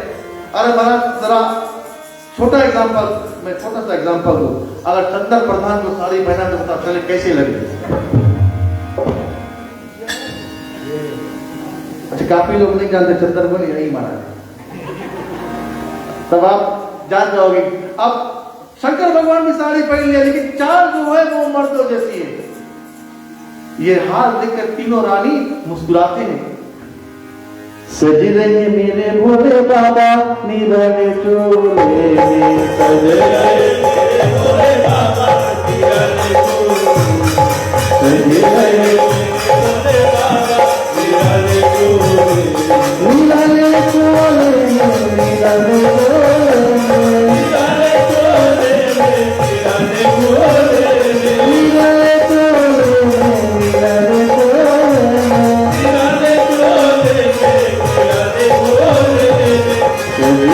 अरे महाराज जरा छोटा एग्जाम्पल, मैं छोटा सा एग्जाम्पल दूं। अगर चंद्र प्रधान को साड़ी पहना तो पता चले कैसे लगे। अच्छा काफी लोग नहीं जानते चंद्र को यही माना है, तब आप जान जाओगे। अब शंकर भगवान भी साड़ी पहन लिया, लेकिन चाल जो है वो मर्दों जैसी है। ये हाल देखकर तीनों रानी मुस्कुराते हैं। सज रहे मेरे भोले बाबा निराले चोले में, सज रहे मेरे भोले बाबा निराले चोले, सज रहे मेरे भोले बाबा निराले चोले, निराले चोले में, निराले चोले में, निराले चोले में, निराले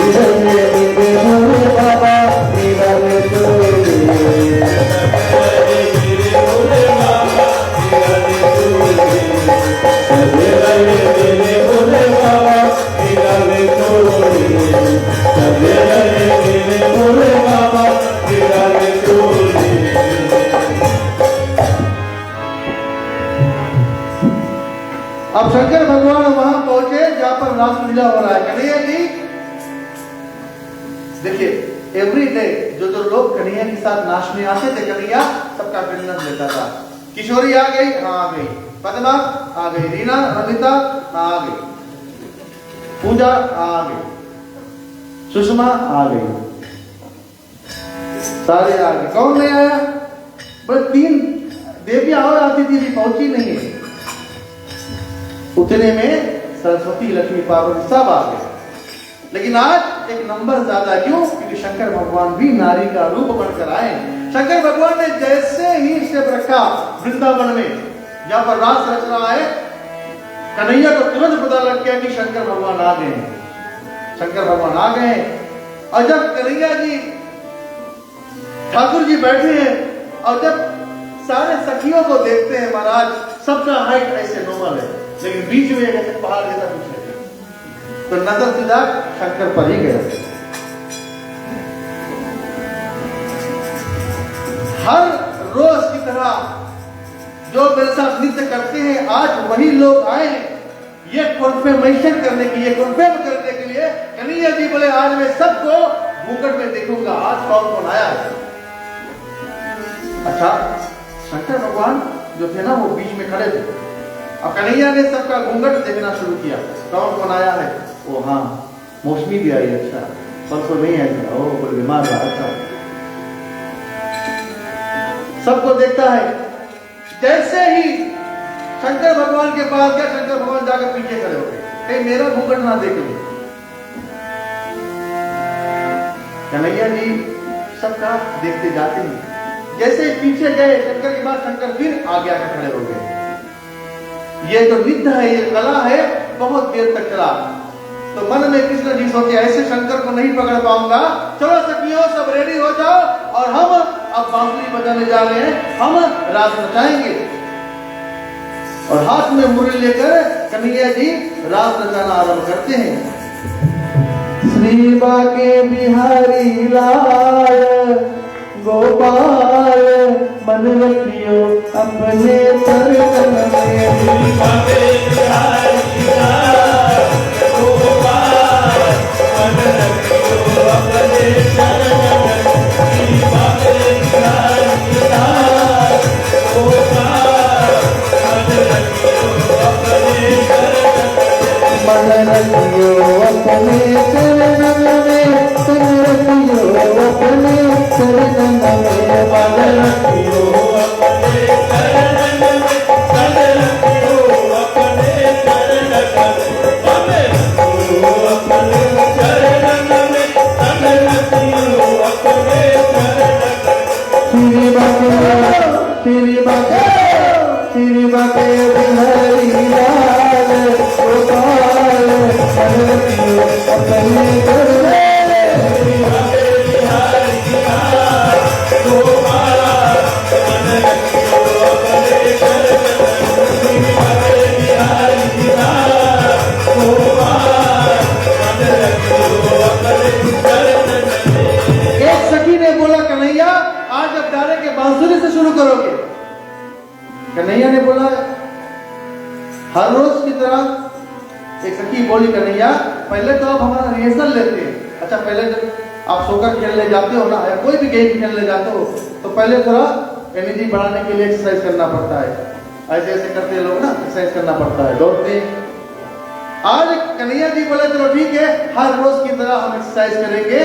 चोले में, निराले चोले में, निराले चोले में, निराले चोले में, अब शंकर भगवान वहां पहुंचे जहां पर रासलीला हो रहा है। कन्हैया जी देखिए, एवरी डे जो जो लोग कन्हैया के साथ नाचने आते थे, कन्हैया सबका अटेंडेंस लेता था। किशोरी आ गई, हाँ आ गई, पद्मा आ गई, रीना रमिता आ गई, पूजा आ गई, सुषमा आ गई, सारे आ गए। कौन नहीं आया? बस तीन देवियां और आती थी, पहुंची नहीं है। उतने में सरस्वती लक्ष्मी पार्वती सब आ गए। लेकिन आज एक नंबर ज्यादा, क्यों? क्योंकि शंकर भगवान भी नारी का रूप बनकर आए। शंकर भगवान ने जैसे ही स्टेप रखा वृंदावन में, जहां पर रास रच रहा है, कन्हैया को तुरंत पता लग गया कि शंकर भगवान आ गए। शंकर भगवान आ गए। और जब कन्हैया जी ठाकुर जी बैठे हैं और जब सारे सखियों को देखते हैं महाराज, सबका हाइट ऐसे नॉर्मल है, लेकिन बीच में ऐसे पहाड़ जैसा कुछ है, तो नजर सीधा शंकर पर ही गया। हर रोज की तरह जो मेरे साथ नृत्य करते हैं, आज वही लोग आए ये कन्फर्मेशन करने के लिए, कन्फर्म करने के लिए। कन्हैया जी बोले आज मैं सबको घूंघट में देखूंगा, आज कौन कौन आया है। अच्छा शंकर भगवान जो थे ना वो बीच में खड़े थे। अब कन्हैया ने सबका घूंघट देखना शुरू किया, कौन कौन आया है। ओ हाँ मौसमी भी आई, अच्छा परसों नहीं आई, ओ कोई बीमार था, अच्छा सबको देखता है। जैसे ही शंकर भगवान के पास गया, शंकर भगवान जाकर पीछे खड़े हो गए, कहीं मेरा घूंघट ना देख ले। कन्हैया जी सबका देखते जाते हैं। जैसे पीछे गए शंकर के बाद, शंकर फिर आगे आकर खड़े हो गए। ये तो विद्या है, ये कला है, बहुत देर तक चला। तो मन में कृष्ण जी सोचे ऐसे शंकर को नहीं पकड़ पाऊंगा, चलो सखियों सब रेडी हो जाओ और हम अब बांसुरी बजाने जा रहे हैं, हम रास नचाएंगे। और हाथ में मुरली लेकर कन्हैया जी रास नचाना आरंभ करते हैं। श्री बाके बिहारी लाल गोपाल मन रखियो अपने चरण में। श्री बाके बिहारी लाल गोपाल मन रखियो अपने चरण में। श्री बाके बिहारी लाल गोपाल मन रखियो अपने चरण में। मन रखियो अपने चरण में, मन रखियो अपने चरण में, मन रखियो अपने चरण में, मन रखियो अपने चरण में, मन रखियो अपने चरण में, मन रखियो अपने चरण में। श्री बाके श्री बाके बिहारी लाल गोपाल मन रखियो अपने चरण में। श्री बाके बिहारी लाल गोपाल मन रखियो अपने चरण में। श्री बाके बिहारी लाल गोपाल मन रखियो अपने चरण में। एक सखी ने बोला कन्हैया आज अब डाले के बांसुरी से शुरू करोगे? कन्हैया ने बोला हर रोज की तरह। एक सखी बोली कन्हैया पहले तो आप हमारा रिहर्सल लेते हैं। अच्छा पहले जब आप सोकर खेलने जाते हो ना, या कोई भी गेम खेलने जाते हो तो पहले थोड़ा एनर्जी बढ़ाने के लिए एक्सरसाइज करना पड़ता है। ऐसे ऐसे करते लोग ना, एक्सरसाइज करना पड़ता है, दौड़ते। आज कन्हैया जी बोले चलो ठीक है, हर रोज की तरह हम एक्सरसाइज करेंगे,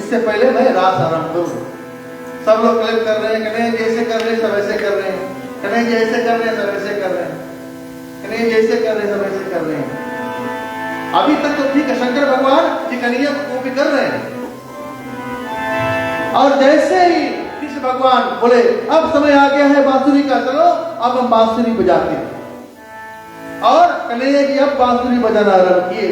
इससे पहले मैं रास आरंभ करूँ। सब लोग क्लिक कर रहे हैं, कन्हैया जी ऐसे कर रहे हैं, सब ऐसे कर रहे हैं, कन्हैया जी ऐसे कर रहे हैं, सब ऐसे कर रहे हैं, कन्हैया जी ऐसे कर रहे हैं, सब ऐसे कर रहे हैं। अभी तक तो ठीक है, शंकर भगवान जी कन्हैया को भी कर रहे हैं। और जैसे ही कृष्ण भगवान बोले अब समय आ गया है बांसुरी का, चलो अब हम बांसुरी बजाते हैं। और कन्हैया जी अब बांसुरी बजाना आरंभ किए।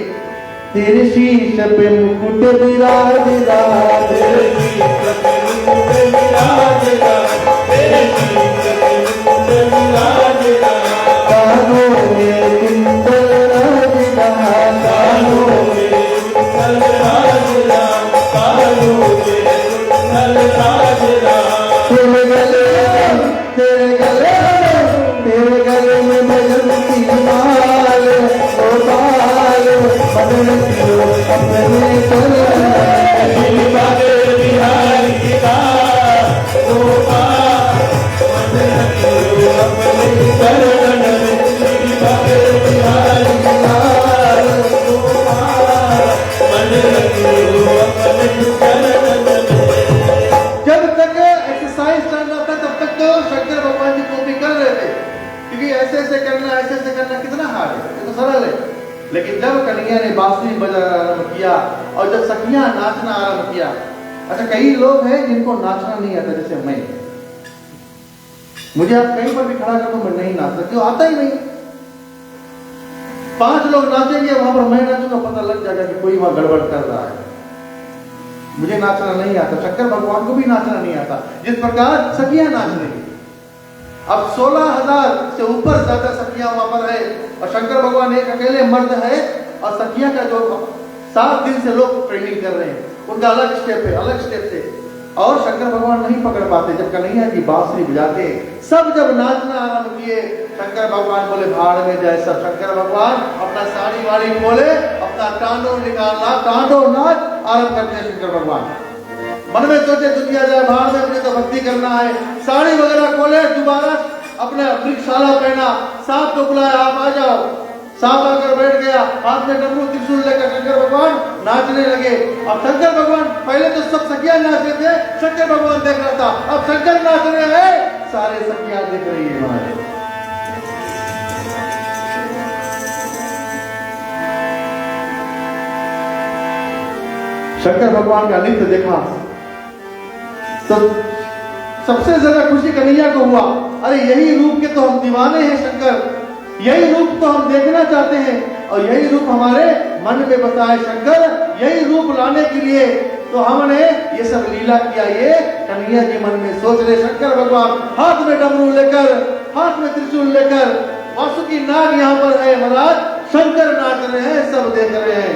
तेरे शीश पे मुकुट विराज राज, तेरे शीश पे मुकुट विराज राज, तेरे शीश पे मुकुट विराज राज। कानों में कुंडल राज राज, कानों में कुंडल राज राज, कानों में कुंडल राज राज। तेरे गले तेरे गले में बजती माल गोपाल मन रखियो अपने चरण में। श्री बाके बिहारी लाल गोपाल मन रखियो अपने चरण में। श्री बाके बिहारी लाल गोपाल मन रखियो अपने चरण में। जब तक एक्सरसाइज चल रहा था तब तक तो शंकर भगवान जी को भी कर रहे थे, क्योंकि ऐसे ऐसे करना कितना हार्ड है, ये तो सरल है। लेकिन जब कन्हैया ने बांसुरी बजाना आरंभ किया और जब सखियां नाचना आरंभ किया। अच्छा कई लोग हैं जिनको नाचना नहीं आता, जैसे मैं, मुझे आप कहीं पर भी खड़ा कर दो मैं नहीं नाचता, क्यों आता ही नहीं। 5 लोग नाचेंगे वहां पर मैं नाचूंगा, पता लग जाएगा कि कोई वहां गड़बड़ कर रहा है। मुझे नाचना नहीं आता, शंकर भगवान को भी नाचना नहीं आता, जिस प्रकार सखियां नाच रही। अब 16,000 से ऊपर ज्यादा सखियां वहां पर है और शंकर भगवान एक अकेले मर्द है और सखियां का जो 7 दिन से लोग ट्रेनिंग कर रहे हैं, उनका अलग स्टेप है, अलग स्टेप से, और शंकर भगवान नहीं पकड़ पाते। जब कन्हैया जी बांसुरी बजाते सब जब नाचना आरंभ किए, शंकर भगवान बोले भाड़ में जाए सब। शंकर भगवान अपना साड़ी वाड़ी खोले, अपना टांडो निकालना, टांडो नाच आरंभ करते हैं शंकर भगवान। मन में सोचे दुनिया जाए भाड़ में, मुझे तो भक्ति करना है। साड़ी वगैरह खोले, दोबारा अपने वृक्षशाला पहना, सांप को बुलाया आप आ जाओ। सांप आकर बैठ गया, हाथ में डमरू त्रिशूल लेकर शंकर भगवान नाचने लगे। अब शंकर भगवान, पहले तो सब सखियां नाच रहे थे, शंकर भगवान देख रहा था, अब शंकर नाच रहे हैं, सारे सखियां दिख रही है महाराज। शंकर भगवान का नृत्य देखा तो सबसे ज्यादा खुशी कन्हैया को हुआ। अरे यही रूप के तो हम दीवाने हैं शंकर, यही रूप तो हम देखना चाहते हैं और यही रूप हमारे मन में बसा है शंकर। यही रूप लाने के लिए तो हमने ये सब लीला किया। ये कन्हैया जी मन में सोच रहे। शंकर भगवान हाथ में डमरू लेकर, हाथ में त्रिशूल लेकर, वासुकी नाग यहाँ पर है महाराज। शंकर नाच रहे हैं, सब देख रहे हैं।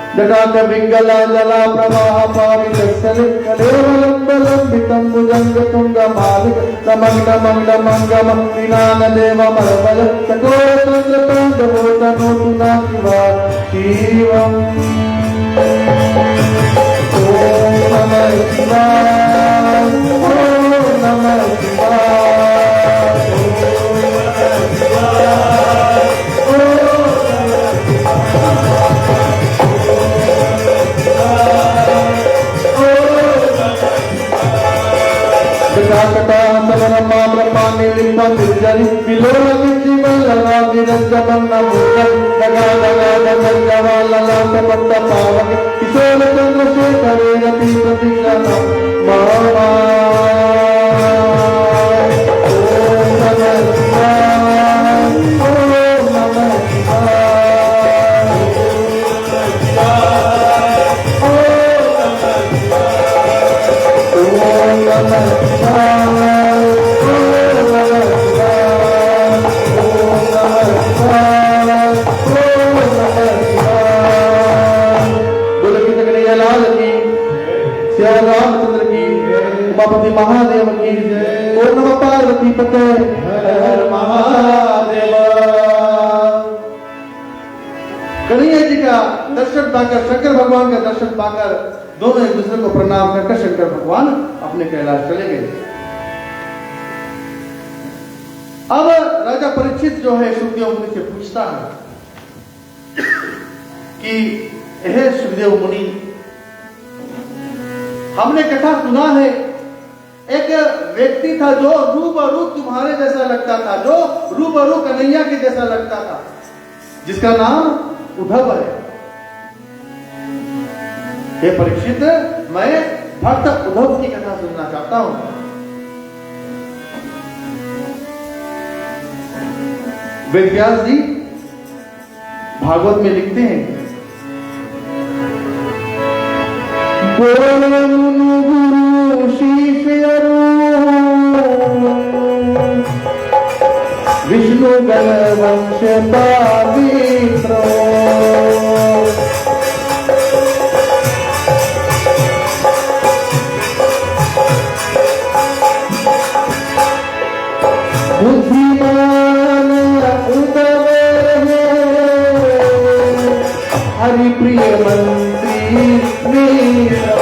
जटाक पिंगला जला प्रवाह पावितसल कलेवलंबलंबितं भुजंग तुंग मालिक समंग मंग मंगम विनान देव मरबल चकोर चंद्र पंग भूतनो तुना शिवा शिवम। ओम नमः शिवाय, ओम नमः शिवाय, उमापति महादेव की जय। ओम नमः पार्वती पते हर हर महादेव। कन्हैया जी का दर्शन पाकर, शंकर भगवान का दर्शन पाकर दोनों एक दूसरे को प्रणाम करके शंकर भगवान अपने कैलाश चले गए। अब राजा परीक्षित जो है सुखदेव मुनि से पूछता है कि हे सुखदेव मुनि, हमने कथा सुना है एक व्यक्ति था जो रूबरू तुम्हारे जैसा लगता था, जो रूबरू कन्हैया के जैसा लगता था, जिसका नाम उद्धव है। हे परीक्षित, मैं भक्त उद्धव की कथा सुनना चाहता हूं। वेदव्यास जी भागवत में लिखते हैं, गुरु शीश विष्णु गण वंश पावित्रो बुद्धिमान उद्धव हरि प्रिय मंत्री मीरो।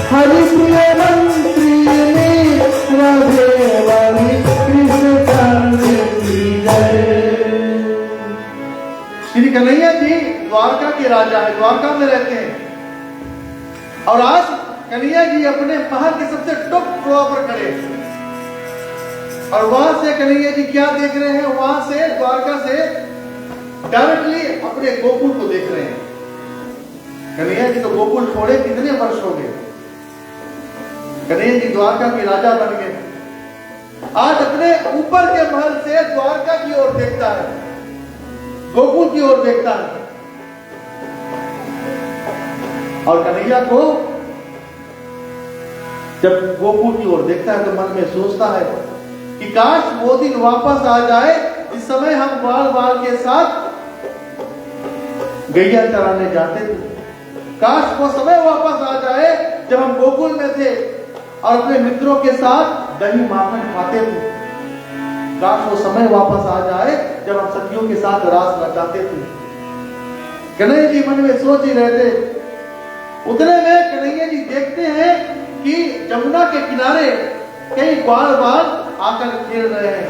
हरि प्रिय मंत्री मीरो देवानी कृष्ण चंद्र की जय। श्री कन्हैया जी द्वारका के राजा है, द्वारका में रहते हैं। और आज कन्हैया जी अपने महल के सबसे टॉप फ्लोर पर खड़े हैं और वहां से कन्हैया जी क्या देख रहे हैं? वहां से द्वारका से डायरेक्टली अपने गोकुल को देख रहे हैं। कन्हैया जी तो गोकुल छोड़े कितने वर्ष हो गए, कन्हैया जी द्वारका के राजा बन गए। आज अपने ऊपर के महल से द्वारका की ओर देखता है, गोकुल की ओर देखता है। और कन्हैया को जब गोकुल की ओर देखता है तो मन में सोचता है कि काश वो दिन वापस आ जाए जिस समय हम बाल बाल के साथ गैया चराने जाते थे। काश वो समय वापस आ जाए जब हम गोकुल में थे और अपने मित्रों के साथ दही माखन खाते थे। काश वो समय वापस आ जाए जब हम सखियों के साथ रास नचाते थे। कन्हैया जी मन में सोच ही रहे थे। उतने में कन्हैया जी देखते हैं कि जमुना के किनारे कई बाल बाल आकर खेल रहे हैं।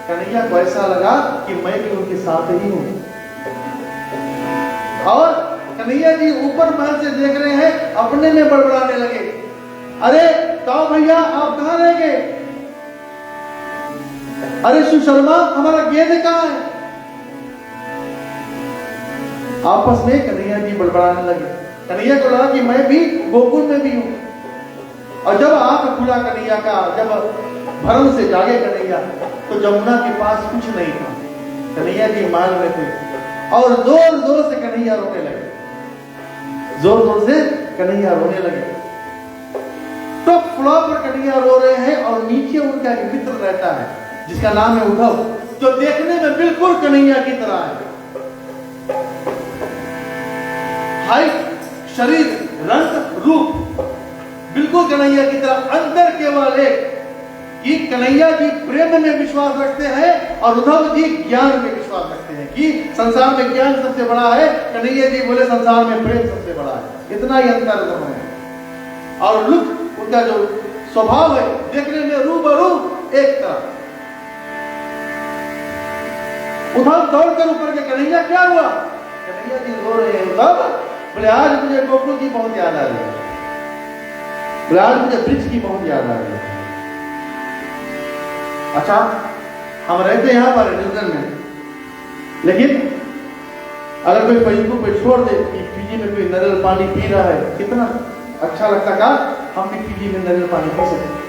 कन्हैया को ऐसा लगा कि मैं भी उनके साथ ही हूं। और कन्हैया जी ऊपर महल से देख रहे हैं, अपने में बड़बड़ाने लगे, अरे ताऊ भैया आप कहां रह गए? अरे सुशर्मा हमारा गेंद कहां है? आपस में कन्हैया जी बड़बड़ाने लगे। कन्हैया को लगा कि मैं भी गोकुल में भी हूं। और जब आंख खुला कन्हैया का, जब भ्रम से जागे कन्हैया, तो जमुना के पास कुछ नहीं था। कन्हैया जी महल में थे और जोर जोर से कन्हैया रोने लगे, जोर जोर से कन्हैया रोने लगे। तो फ्लोर पर कन्हैया रो रहे हैं और नीचे उनका एक मित्र रहता है जिसका नाम है उद्धव, जो देखने में बिल्कुल कन्हैया की तरह है। हाइट, शरीर, रंग, रूप बिल्कुल कन्हैया की तरह। अंदर केवल एक कि कन्हैया जी प्रेम में विश्वास रखते हैं और उद्धव जी ज्ञान में विश्वास रखते हैं कि संसार में ज्ञान सबसे बड़ा है। कन्हैया जी बोले संसार में प्रेम सबसे बड़ा है। इतना ही अंतर है। और लुक, उनका जो स्वभाव है देखने में रूबरू एक तरह। उद्धव दौड़कर ऊपर के, कन्हैया क्या हुआ? कन्हैया जी रो रहे हैं। उद्धव बोले आज मुझे गोकुल की बहुत याद आ रही है, बोले आज मुझे ब्रिज की बहुत याद आ रही है। अच्छा, हम रहते यहाँ पर न्यूजीलैंड में, लेकिन अगर कोई फेसबुक पे छोड़ दे कि पीजी में कोई नारियल पानी पी रहा है, कितना अच्छा लगता का हम भी पीजी में नारियल पानी पी सकते।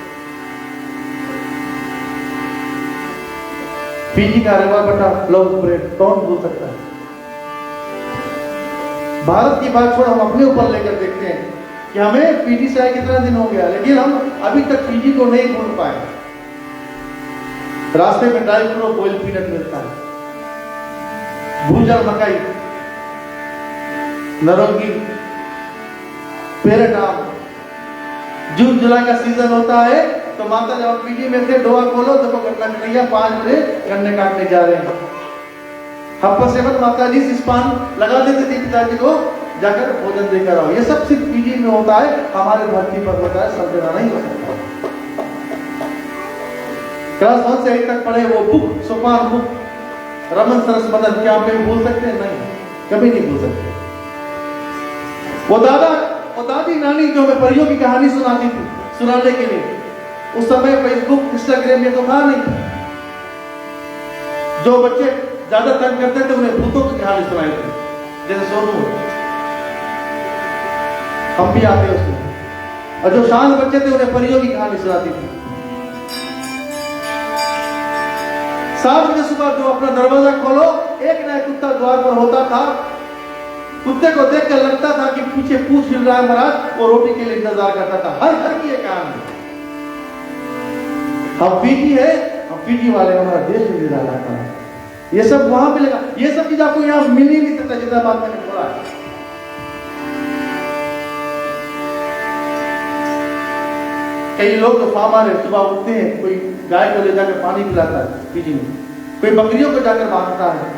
पीजी का रवा बटा लव ब्रेड कौन भूल सकता है? भारत की बात छोड़ हम अपने ऊपर लेकर देखते हैं कि हमें पीजी से आए कितना दिन हो गया, लेकिन हम अभी तक पीजी को नहीं भूल पाए। रास्ते में ड्राई फ्रूट बॉइल पीनट मिलता है, भूजल मकई, नारंगी, पेरेट आम। जून जुलाई का सीजन होता है तो माता जब पीजी में से डोआ खोलो देखो कन्हैया 5 बजे गन्ने काटने जा रहे हैं। हफ्ता सेवन माता जी सिस्पान लगा देते थे पिताजी को, जाकर भोजन देकर आओ। ये सब सिर्फ पीजी में होता है, हमारे धरती पर होता है, सब जगह नहीं हो सकता। क्लास 1 से 8 तक पढ़े वो बुक, सोपान बुक, रमन सरस मदन, क्या आप भूल सकते हैं? नहीं, कभी नहीं भूल सकते। वो दादा और दादी नानी जो हमें परियों की कहानी सुनाती थी, सुनाने के लिए उस समय फेसबुक, इंस्टाग्राम ये तो था नहीं। जो बच्चे ज्यादा तंग करते थे उन्हें भूतों की कहानी सुनाई थी, जैसे सोनू, हम भी आते उसमें। और जो शांत बच्चे थे उन्हें परियों की कहानी सुनाती थी। 7 बजे सुबह जो अपना दरवाजा खोलो, एक नया कुत्ता द्वार पर होता था। कुत्ते को देखकर लगता था कि पीछे पूछ हिल रहा है महाराज, वो रोटी के लिए इंतजार करता था। हर घर की एक कहानी। हम पीजी है, हम पीजी वाले, हमारा देश में निराला था। ये सब वहां मिलेगा, ये सब चीज आपको यहाँ मिल ही नहीं सकता जितना बात मैंने बोला है। कई लोग तो फार्म आ रहे, सुबह उठते हैं, कोई गाय को ले जाकर पानी पिलाता है पीजी में, कोई बकरियों को जाकर बांधता है।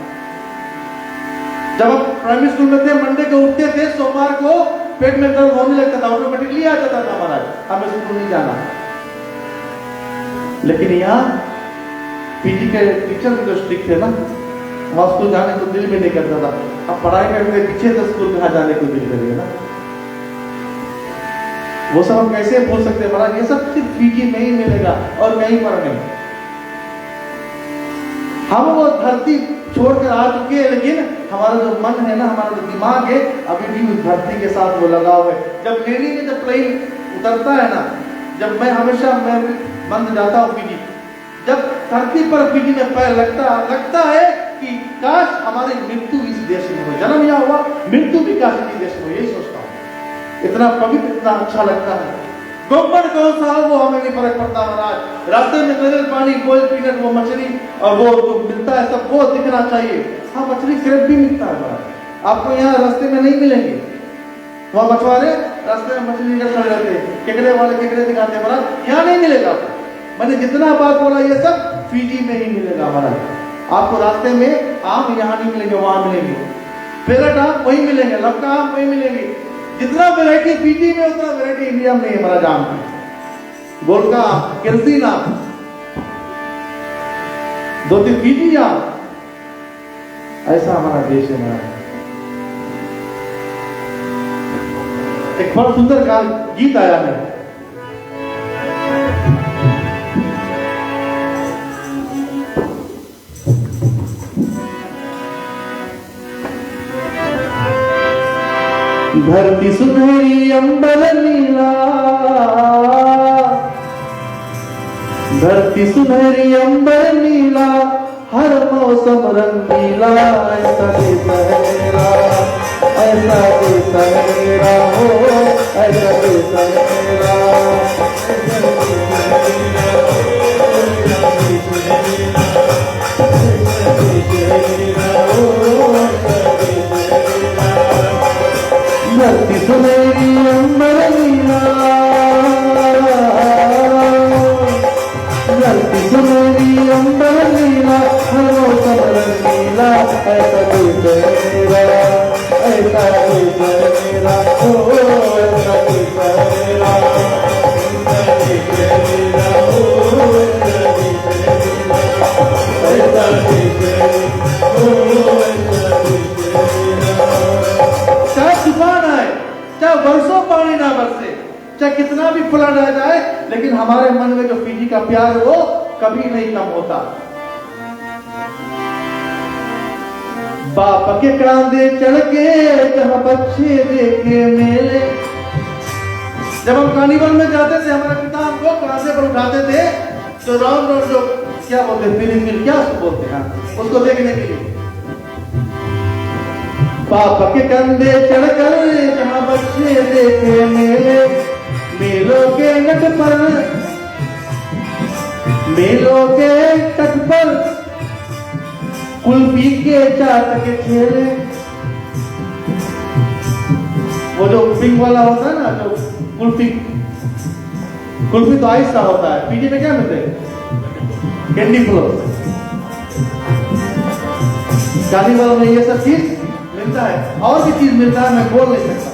जब हम प्राइमरी स्कूल में थे, मंडे को उठते थे, सोमवार को पेट में दर्द होने लगता था, ऑटोमेटिकली आ जाता था हमारा, हमें स्कूल नहीं जाना। लेकिन यहाँ पीजी के टीचर भी तो स्ट्रिक्ट थे ना, वहां स्कूल जाने को दिल भी नहीं करता था। अब पढ़ाई करते पीछे तो स्कूल कहाँ जाने को दिल करेगा ना। वो सब हम कैसे भूल सकते हैं महाराज? ये सब सिर्फ पीजी में ही मिलेगा और कहीं पर नहीं। हम वो धरती छोड़कर आ चुके हैं, लेकिन हमारा जो मन है ना, हमारा जो दिमाग है, अभी भी उस धरती के साथ वो लगाव है। जब लेडी में जब प्लेन उतरता है ना, जब मैं हमेशा मैं बंद जाता हूँ पीजी, जब धरती पर पीजी में पैर लगता है कि काश हमारी मृत्यु इस देश में हो। जन्म यहाँ हुआ, मृत्यु भी काश इस देश में हो, यही सोचता हूँ। इतना पवित्र, इतना अच्छा लगता है। गोबर कौन सा हो वो हमें नहीं फर्क पड़ता महाराज। रास्ते में नारियल पानी, बॉइल पीनट, वो मछली और वो जो मिलता है सब वो दिखना चाहिए। हाँ, मछली क्रैब भी मिलता है महाराज, आपको यहाँ रास्ते में नहीं मिलेंगे। वहाँ मछुआरे रास्ते में मछली लेकर खड़े रहते हैं, केकड़े वाले केकड़े दिखाते हैं महाराज, यहाँ नहीं मिलेगा आपको। मैंने जितना बात बोला ये सब फीजी में ही मिलेगा महाराज। आपको रास्ते में आम यहाँ नहीं मिलेंगे, वहां मिलेंगे। पेरेट आम वही मिलेंगे, लपका आम वही मिलेंगे। जितना वैरायटी पीजी में उतना वैरायटी इंडिया में है महाराज आम की। गोलका आम, किरसीन आम, 2-3 पीजी आम, ऐसा हमारा देश है महाराज। एक बड़ा सुंदर गीत आया है। धरती सुनहरी अंबर नीला, धरती सुनहरी अंबर नीला, हर मौसम रंगीला, ऐसा देता है मेरा, ऐसा देता है मेरा, हो ऐसा देता है मेरा, धरती सुनहरी अंबर नीला, धरती सुनहरी अंबर नीला, हर मौसम रंगीला, ऐसा देता है मेरा, ऐसा देता है मेरा, हो ऐसा देता है मेरा, ऐसा देता है मेरा, हो ऐसा देता है मेरा, ऐसा देता है, हो ऐसा देता है मेरा। चाहे तूफान आए, चाहे वर्षों पानी ना बरसे, चाहे कितना भी फ्लड आ जाए, लेकिन हमारे मन में जो पीजी का प्यार वो कभी नहीं कम होता। बाप के कांधे चढ़ के जहां बच्चे देखे मेले, जब हम कार्निवल में जाते थे हमारे पिता हमको कांधे पर उठाते थे, तो राउंड राउंड जो क्या बोलते हैं, फिल्म क्या बोलते हैं उसको देखने के लिए। पापा के कंधे चढ़कर जहां बच्चे देखे मेले, मेलों के नट पर, मेलों के तट पर, कुल्फी के चाट के ठेले, वो जो पिंक वाला होता है ना, जो कुल्फी, कुल्फी तो आइस सा होता है, पीजी में क्या मिलते हैं, कैंडी फ्लोर। कार्निवल में ये सब चीज मिलता है, और भी चीज मिलता है, मैं बोल नहीं सकता।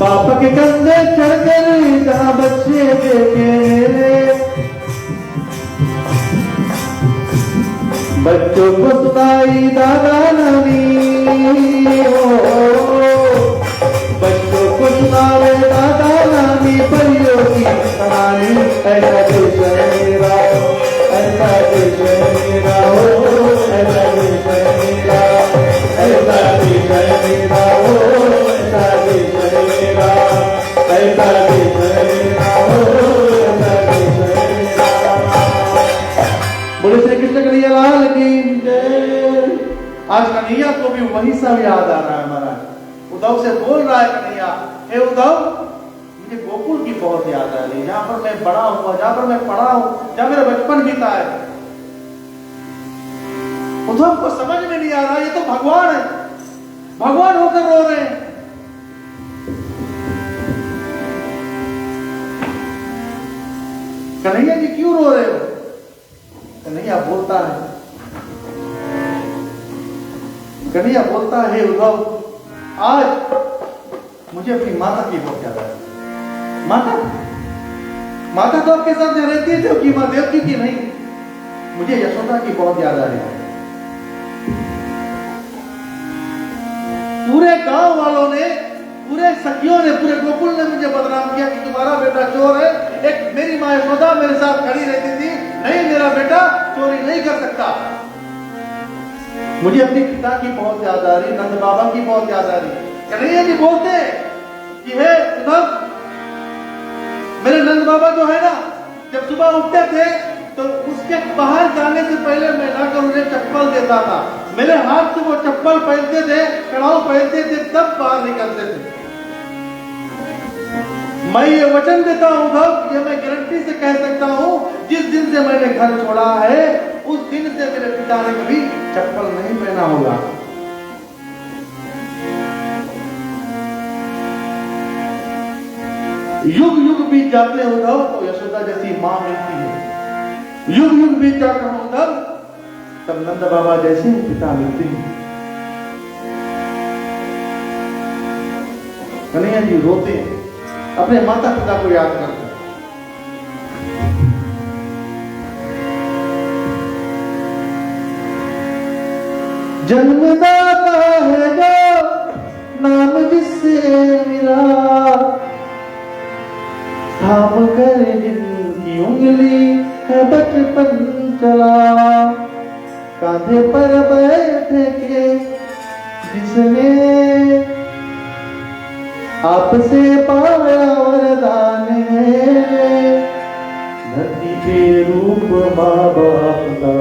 पापा के कंधे चढ़कर जहां बच्चे देखे मेले, बच्चों को सुनाई दादा नानी, बच्चों को सुनावे दादा नानी परियों की कहानी, ऐसा देश है मेरा, ऐसा देश है मेरा, हो ऐसा देश है मेरा, ऐसा देश है मेरा, हो ऐसा देश है मेरा, ऐसा देश है मेरा, हो ऐसा देश है मेरा। बोले श्री कृष्ण कन्हैया लाल की जय। आज कन्हैया को भी वही सब याद आ रहा है महाराज। उद्धव से बोल रहा है कन्हैया, हे उद्धव मुझे गोकुल की बहुत याद आ रही है, जहां पर मैं बड़ा हुआ, जहां पर मैं पढ़ा हूं, जहां मेरा बचपन बीता है। उद्धव को समझ में नहीं आ रहा, ये तो भगवान है, भगवान होकर रो रहे हैं। कन्हैया जी क्यों रो रहे हो? कन्हैया बोलता है, कन्हैया बोलता है, उद्धव आज मुझे अपनी माता की बहुत याद है। माता, माता तो आपके साथ रहती है, देवकी माँ, देवकी की नहीं, मुझे यशोदा की बहुत याद आ रही है। पूरे गांव वालों ने, पूरे सखियों ने, पूरे गोकुल ने मुझे बदनाम किया कि तुम्हारा बेटा चोर है। एक मेरी माँ यशोदा मेरे साथ खड़ी रहती थी, नहीं मेरा बेटा चोरी नहीं कर सकता। मुझे अपने पिता की बहुत याद आ रही, नंद बाबा की बहुत याद आ रही। कन्हैया जी बोलते कि हे उद्धव, मेरे नंद बाबा जो है ना, जब सुबह उठते थे तो उसके बाहर जाने से पहले मैं लाकर उन्हें चप्पल देता था, मेरे हाथ से वो चप्पल पहनते थे, कड़ाऊ पहनते थे, तब बाहर निकलते थे। मैं ये वचन देता हूं उद्धव, ये मैं गारंटी से कह सकता हूं, जिस दिन से मैंने घर छोड़ा है उस दिन से मेरे पिता ने कभी चप्पल नहीं पहना होगा। युग युग बीत जाते हैं उद्धव तो यशोदा जैसी मां मिलती है, युग युग बीत जाता हूं उद्धव तब नंद बाबा जैसे पिता मिलते हैं। कन्हैया जी रोते हैं, अपने माता पिता को याद करते हैं। जन्मदाता है जो नाम जिससे मिला, थाम कर जिनकी उंगली है बचपन चला, कांधे पर बैठे के जिसने आपसे पाया वरदान है, धरती पे रूप माँ बाप का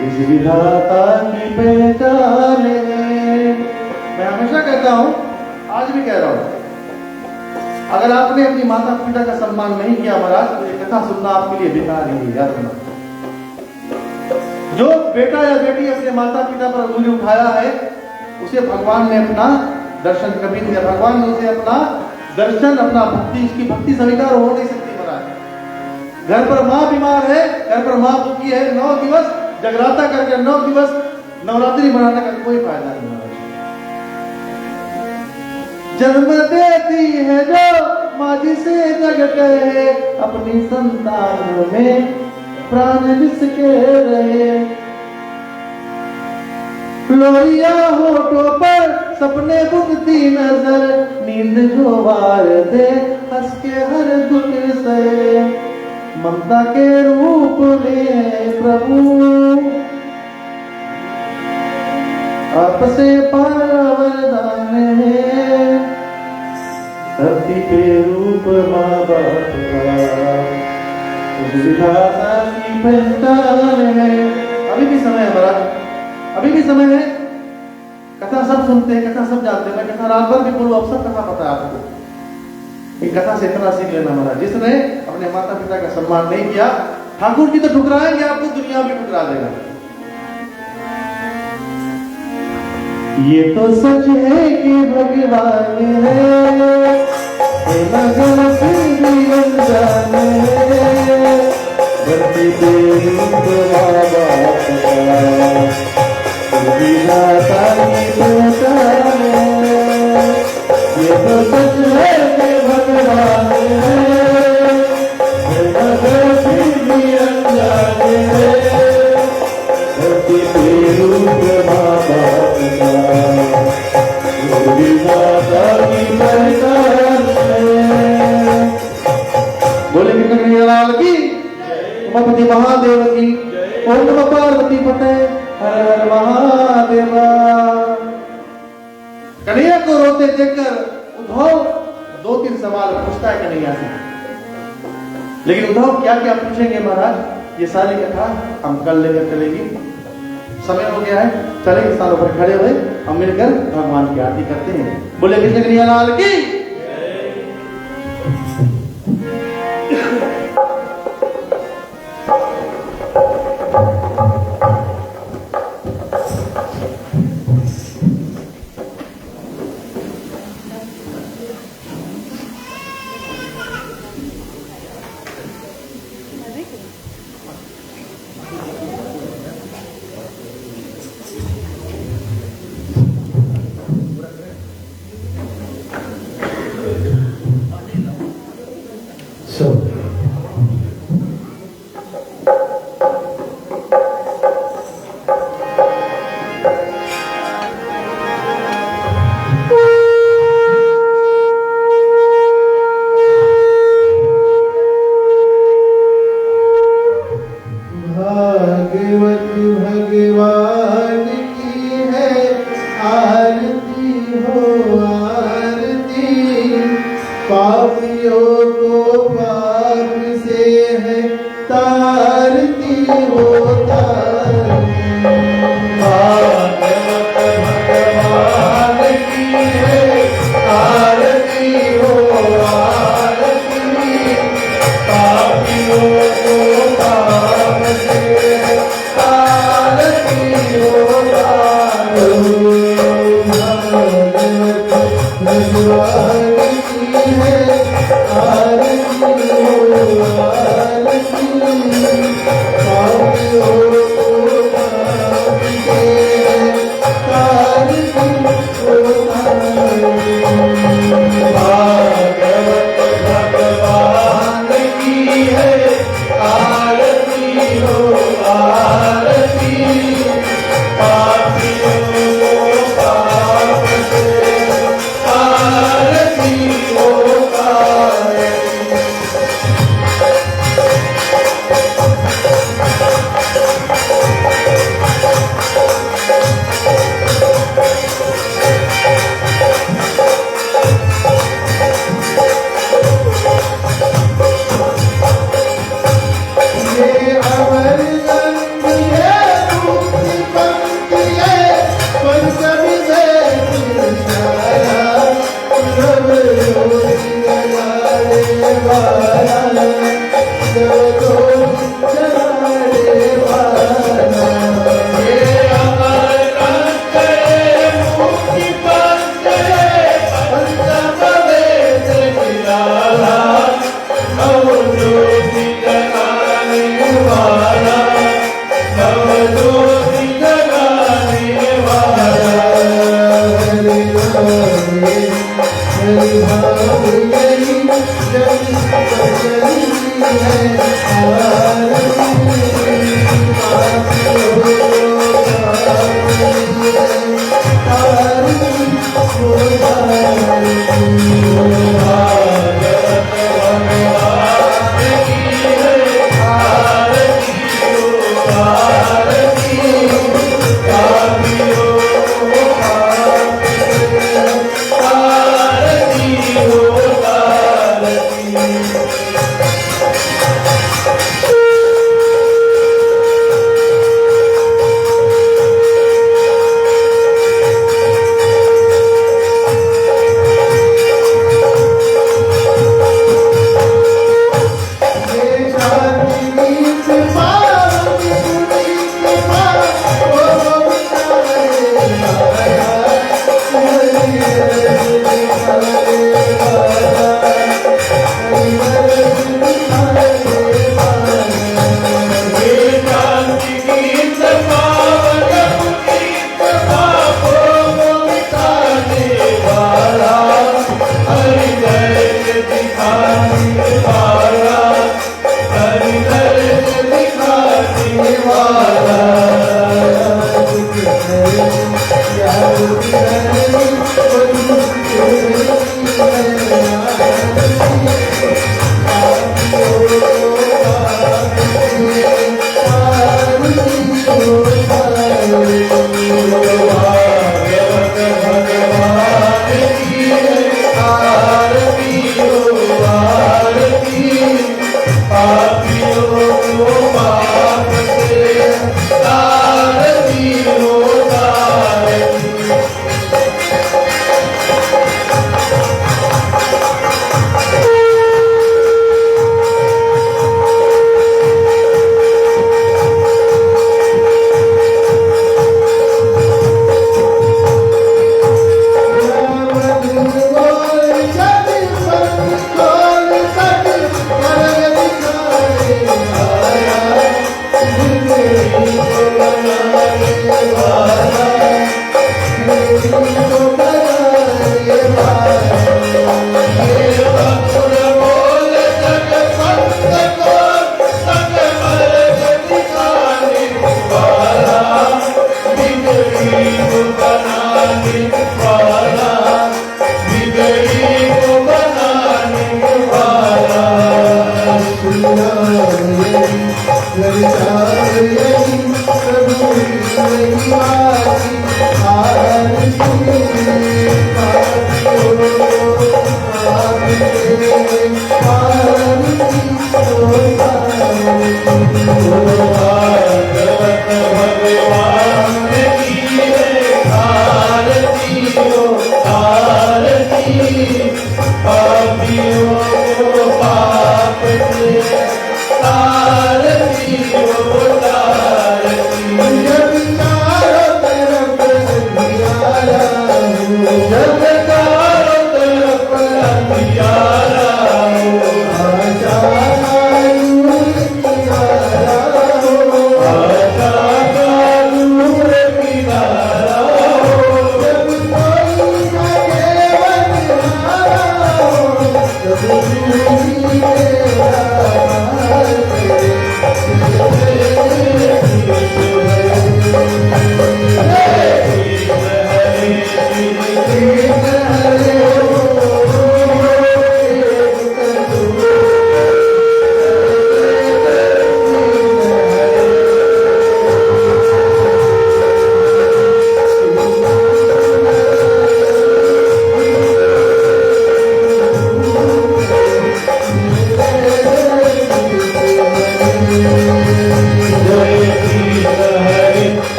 इस विधाता की पहचान है। मैं हमेशा कहता हूं, आज भी कह रहा हूं, अगर आपने अपनी माता पिता का सम्मान नहीं किया महाराज, तो ये कथा सुनना आपके लिए बेकार ही, याद रखना। जो बेटा या बेटी अपने माता पिता पर उंगली उठाया है, उसे भगवान ने अपना दर्शन कभी नहीं दिया। भगवान ने उसे अपना दर्शन, अपना भक्ति, उसकी भक्ति स्वीकार हो नहीं सकती महाराज। घर पर माँ बीमार है, घर पर माँ भूखी है, 9 दिवस जगराता करके 9 दिवस नवरात्रि मनाने का कोई फायदा नहीं महाराज। जन्म देती है जो माँ जिसे जग कहे, अपनी संतान में प्राण जिसके रहे, लोरिया होठों पर सपने बुनती नजर, नींद जो वार दे हंस के हर दुख से, ममता के रूप में प्रभु आपसे पाया वरदान है, धरती पे रूप माँ बाप का उस विधाता की पहचान है। अभी भी समय है महाराज, अभी भी समय है। कथा सब सुनते हैं, कथा सब जानते हैं, मैं कथा रात भर भी बोलूं, अब सब कथा पता है आपको। ये कथा से इतना सीख लेना महाराज, जिसने अपने माता पिता का सम्मान नहीं किया, ठाकुर जी तो ठुकराएंगे आपको, दुनिया भी ठुकरा देगा। ये तो सच है कि भगवान है, मगर फिर भी अनजान है, धरती पे रूप माँ बाप का विधाता की पहचान है। ये तो सच है कि भगवान है, मगर फिर भी अनजान है, धरती पे रूप माँ बाप का विधाता की पहचान है। बोले कि कन्हैया लाल की, उमापति महादेव की, ओम नमः पार्वती पते, हर हर महादेव। कन्हैया को रोते देखकर उद्धव 2-3 सवाल पूछता है कन्हैया से, लेकिन उद्धव क्या क्या पूछेंगे महाराज, ये सारी कथा हम कल लेकर चलेंगे। समय हो गया है, चलेंगे स्थानों पर खड़े हुए हम मिलकर भगवान की आरती करते हैं। बोले कृष्ण कन्हैया लाल की।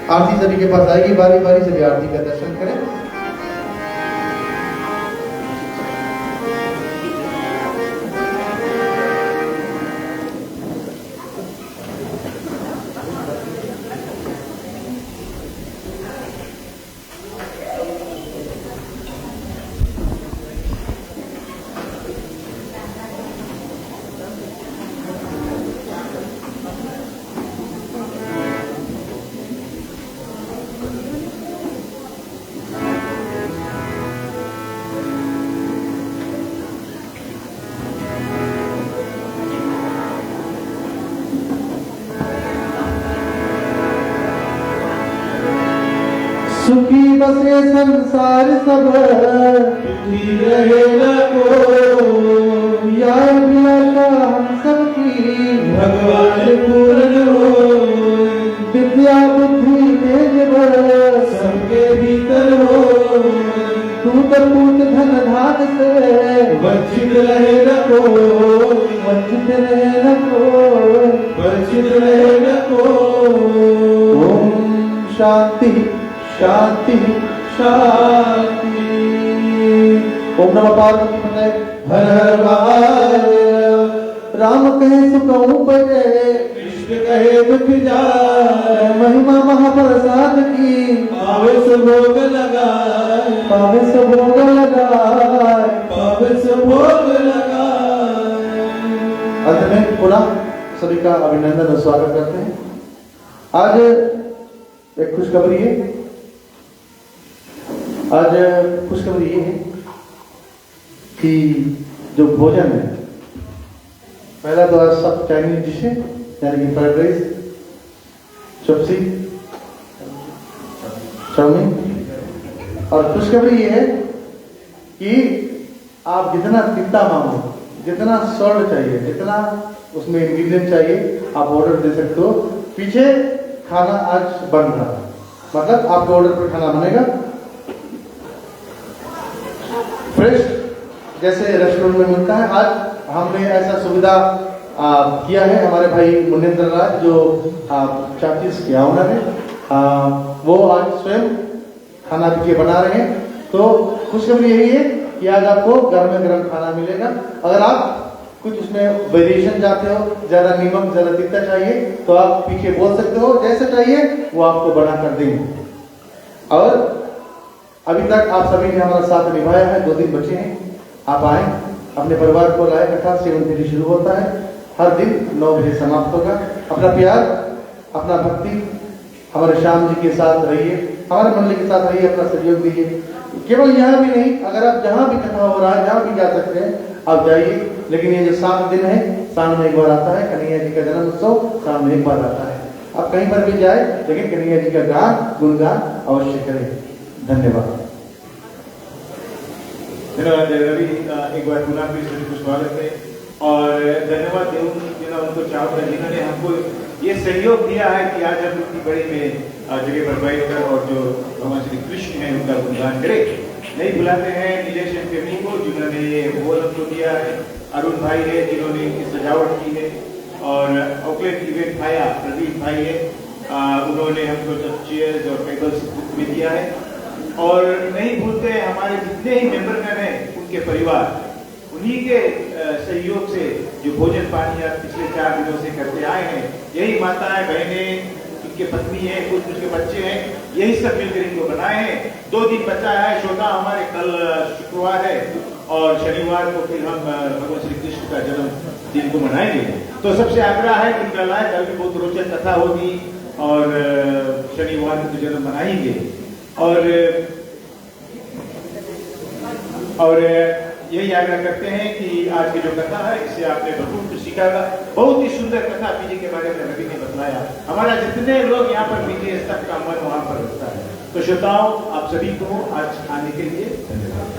आरती सभी के पास आएगी, बारी बारी से आरती का दर्शन करें। सुखी बसे संसार सब, दुखी रहे न को, यार अभिलाषा हम सबकी भगवान पूर्ण हो। विद्या बुद्धि तेज बल सबके भीतर हो, टूट फूट धन धान से वंचित रहे न को, वंचित रहे न को, वंचित रहे न को। ओम शांति शांति शांति। ओम नमः पार्वती पतये हर हर महादेव। राम कहे सुख उपजे, कृष्ण कहे दुख जाए। महिमा महाप्रसाद की पावे से भोग लगाए, पावे से भोग लगाए, पावे से भोग लगाए। अंत में पुनः सभी का अभिनंदन और स्वागत करते हैं। आज एक खुशखबरी है। आज खुशखबरी ये है कि जो भोजन है, पहला तो आज सब चाइनीज डिश है, यानी कि फ्राइड राइस, चपसी, और खुशखबरी ये है कि आप जितना तित्ता मांगो, जितना सॉल्ट चाहिए, जितना उसमें इंग्रेडिएंट चाहिए, आप ऑर्डर दे सकते हो। पीछे खाना आज बन रहा है, मतलब आपके ऑर्डर पर खाना बनेगा फ्रेश, जैसे रेस्टोरेंट में मिलता है। आज हमने ऐसा सुविधा किया है। हमारे भाई मुनिंद्र राज जो चाचीज के ओनर है, वो आज स्वयं खाना पीके बना रहे हैं। तो खुशखबरी यही है कि आज आपको गर्म गर्म खाना मिलेगा। अगर आप कुछ उसमें वेरिएशन चाहते हो, ज्यादा नमक, ज्यादा तीखा चाहिए, तो आप पीछे बोल सकते हो, जैसे चाहिए वो आपको बना कर देंगे। और अभी तक आप सभी ने हमारा साथ निभाया है, 2 दिन बचे हैं। आप आए, अपने परिवार को लाए। कथा 7 शुरू होता है, हर दिन 9 बजे समाप्त होगा। अपना प्यार, अपना भक्ति हमारे श्याम जी के साथ रहिए, हमारे मंडली के साथ रहिए, अपना सहयोग दीजिए। केवल यहाँ भी नहीं, अगर आप जहाँ भी कथा हो रहा है, जहाँ भी जा सकते हैं आप जाइए। लेकिन ये जो 7 दिन है, साल में एक बार आता है। कन्हैया जी का जन्म उत्सव साल में एक बार आता है। आप कहीं पर भी जाए, लेकिन कन्हैया जी का गान, गुणगान अवश्य करें। धन्यवाद। धन्यवाद रवि, एक बार पुनः फिर सभी को स्वागत है और धन्यवाद देव उनको चाहूँगा जिन्होंने हमको ये सहयोग दिया है कि आज हम इतनी बड़ी में जगह पर बैठकर और जो भगवान श्री कृष्ण है उनका गुणगान करें। नहीं भुलाते हैं नीलेश फैमिली को जिन्होंने ये बोल हमको दिया है, अरुण भाई है जिन्होंने इनकी सजावट की है, और ऑकलैंड इवेंट भाया प्रदीप भाई है, उन्होंने हमको सब चेयर्स और टेबल्स में दिया है। और नहीं भूलते हमारे जितने ही मेंबरगण हैं उनके परिवार, उन्हीं के सहयोग से जो भोजन पानी आप पिछले 4 दिनों से करते आए हैं, यही माताएं बहनें, उनके पत्नी है, कुछ उनके बच्चे हैं, यही सब मिलकर इनको बनाए हैं। 2 दिन बचा है श्रोता, हमारे कल शुक्रवार है और शनिवार को फिर हम भगवान श्री कृष्ण का जन्म दिन को मनाएंगे। तो सबसे आग्रह है कि उनका लाए, कल भी बहुत रोचक कथा होगी और शनिवार को जन्म मनाएंगे। और यही आग्रह करते हैं कि आज की जो कथा है इससे आपने भरपूर कुछ सीखा होगा। बहुत ही सुंदर कथा पीजी के बारे में रवि ने बताया। हमारा जितने लोग यहाँ पर पीजी सबका मन वहां पर रहता है। तो श्रोताओं, आप सभी को आज आने के लिए धन्यवाद।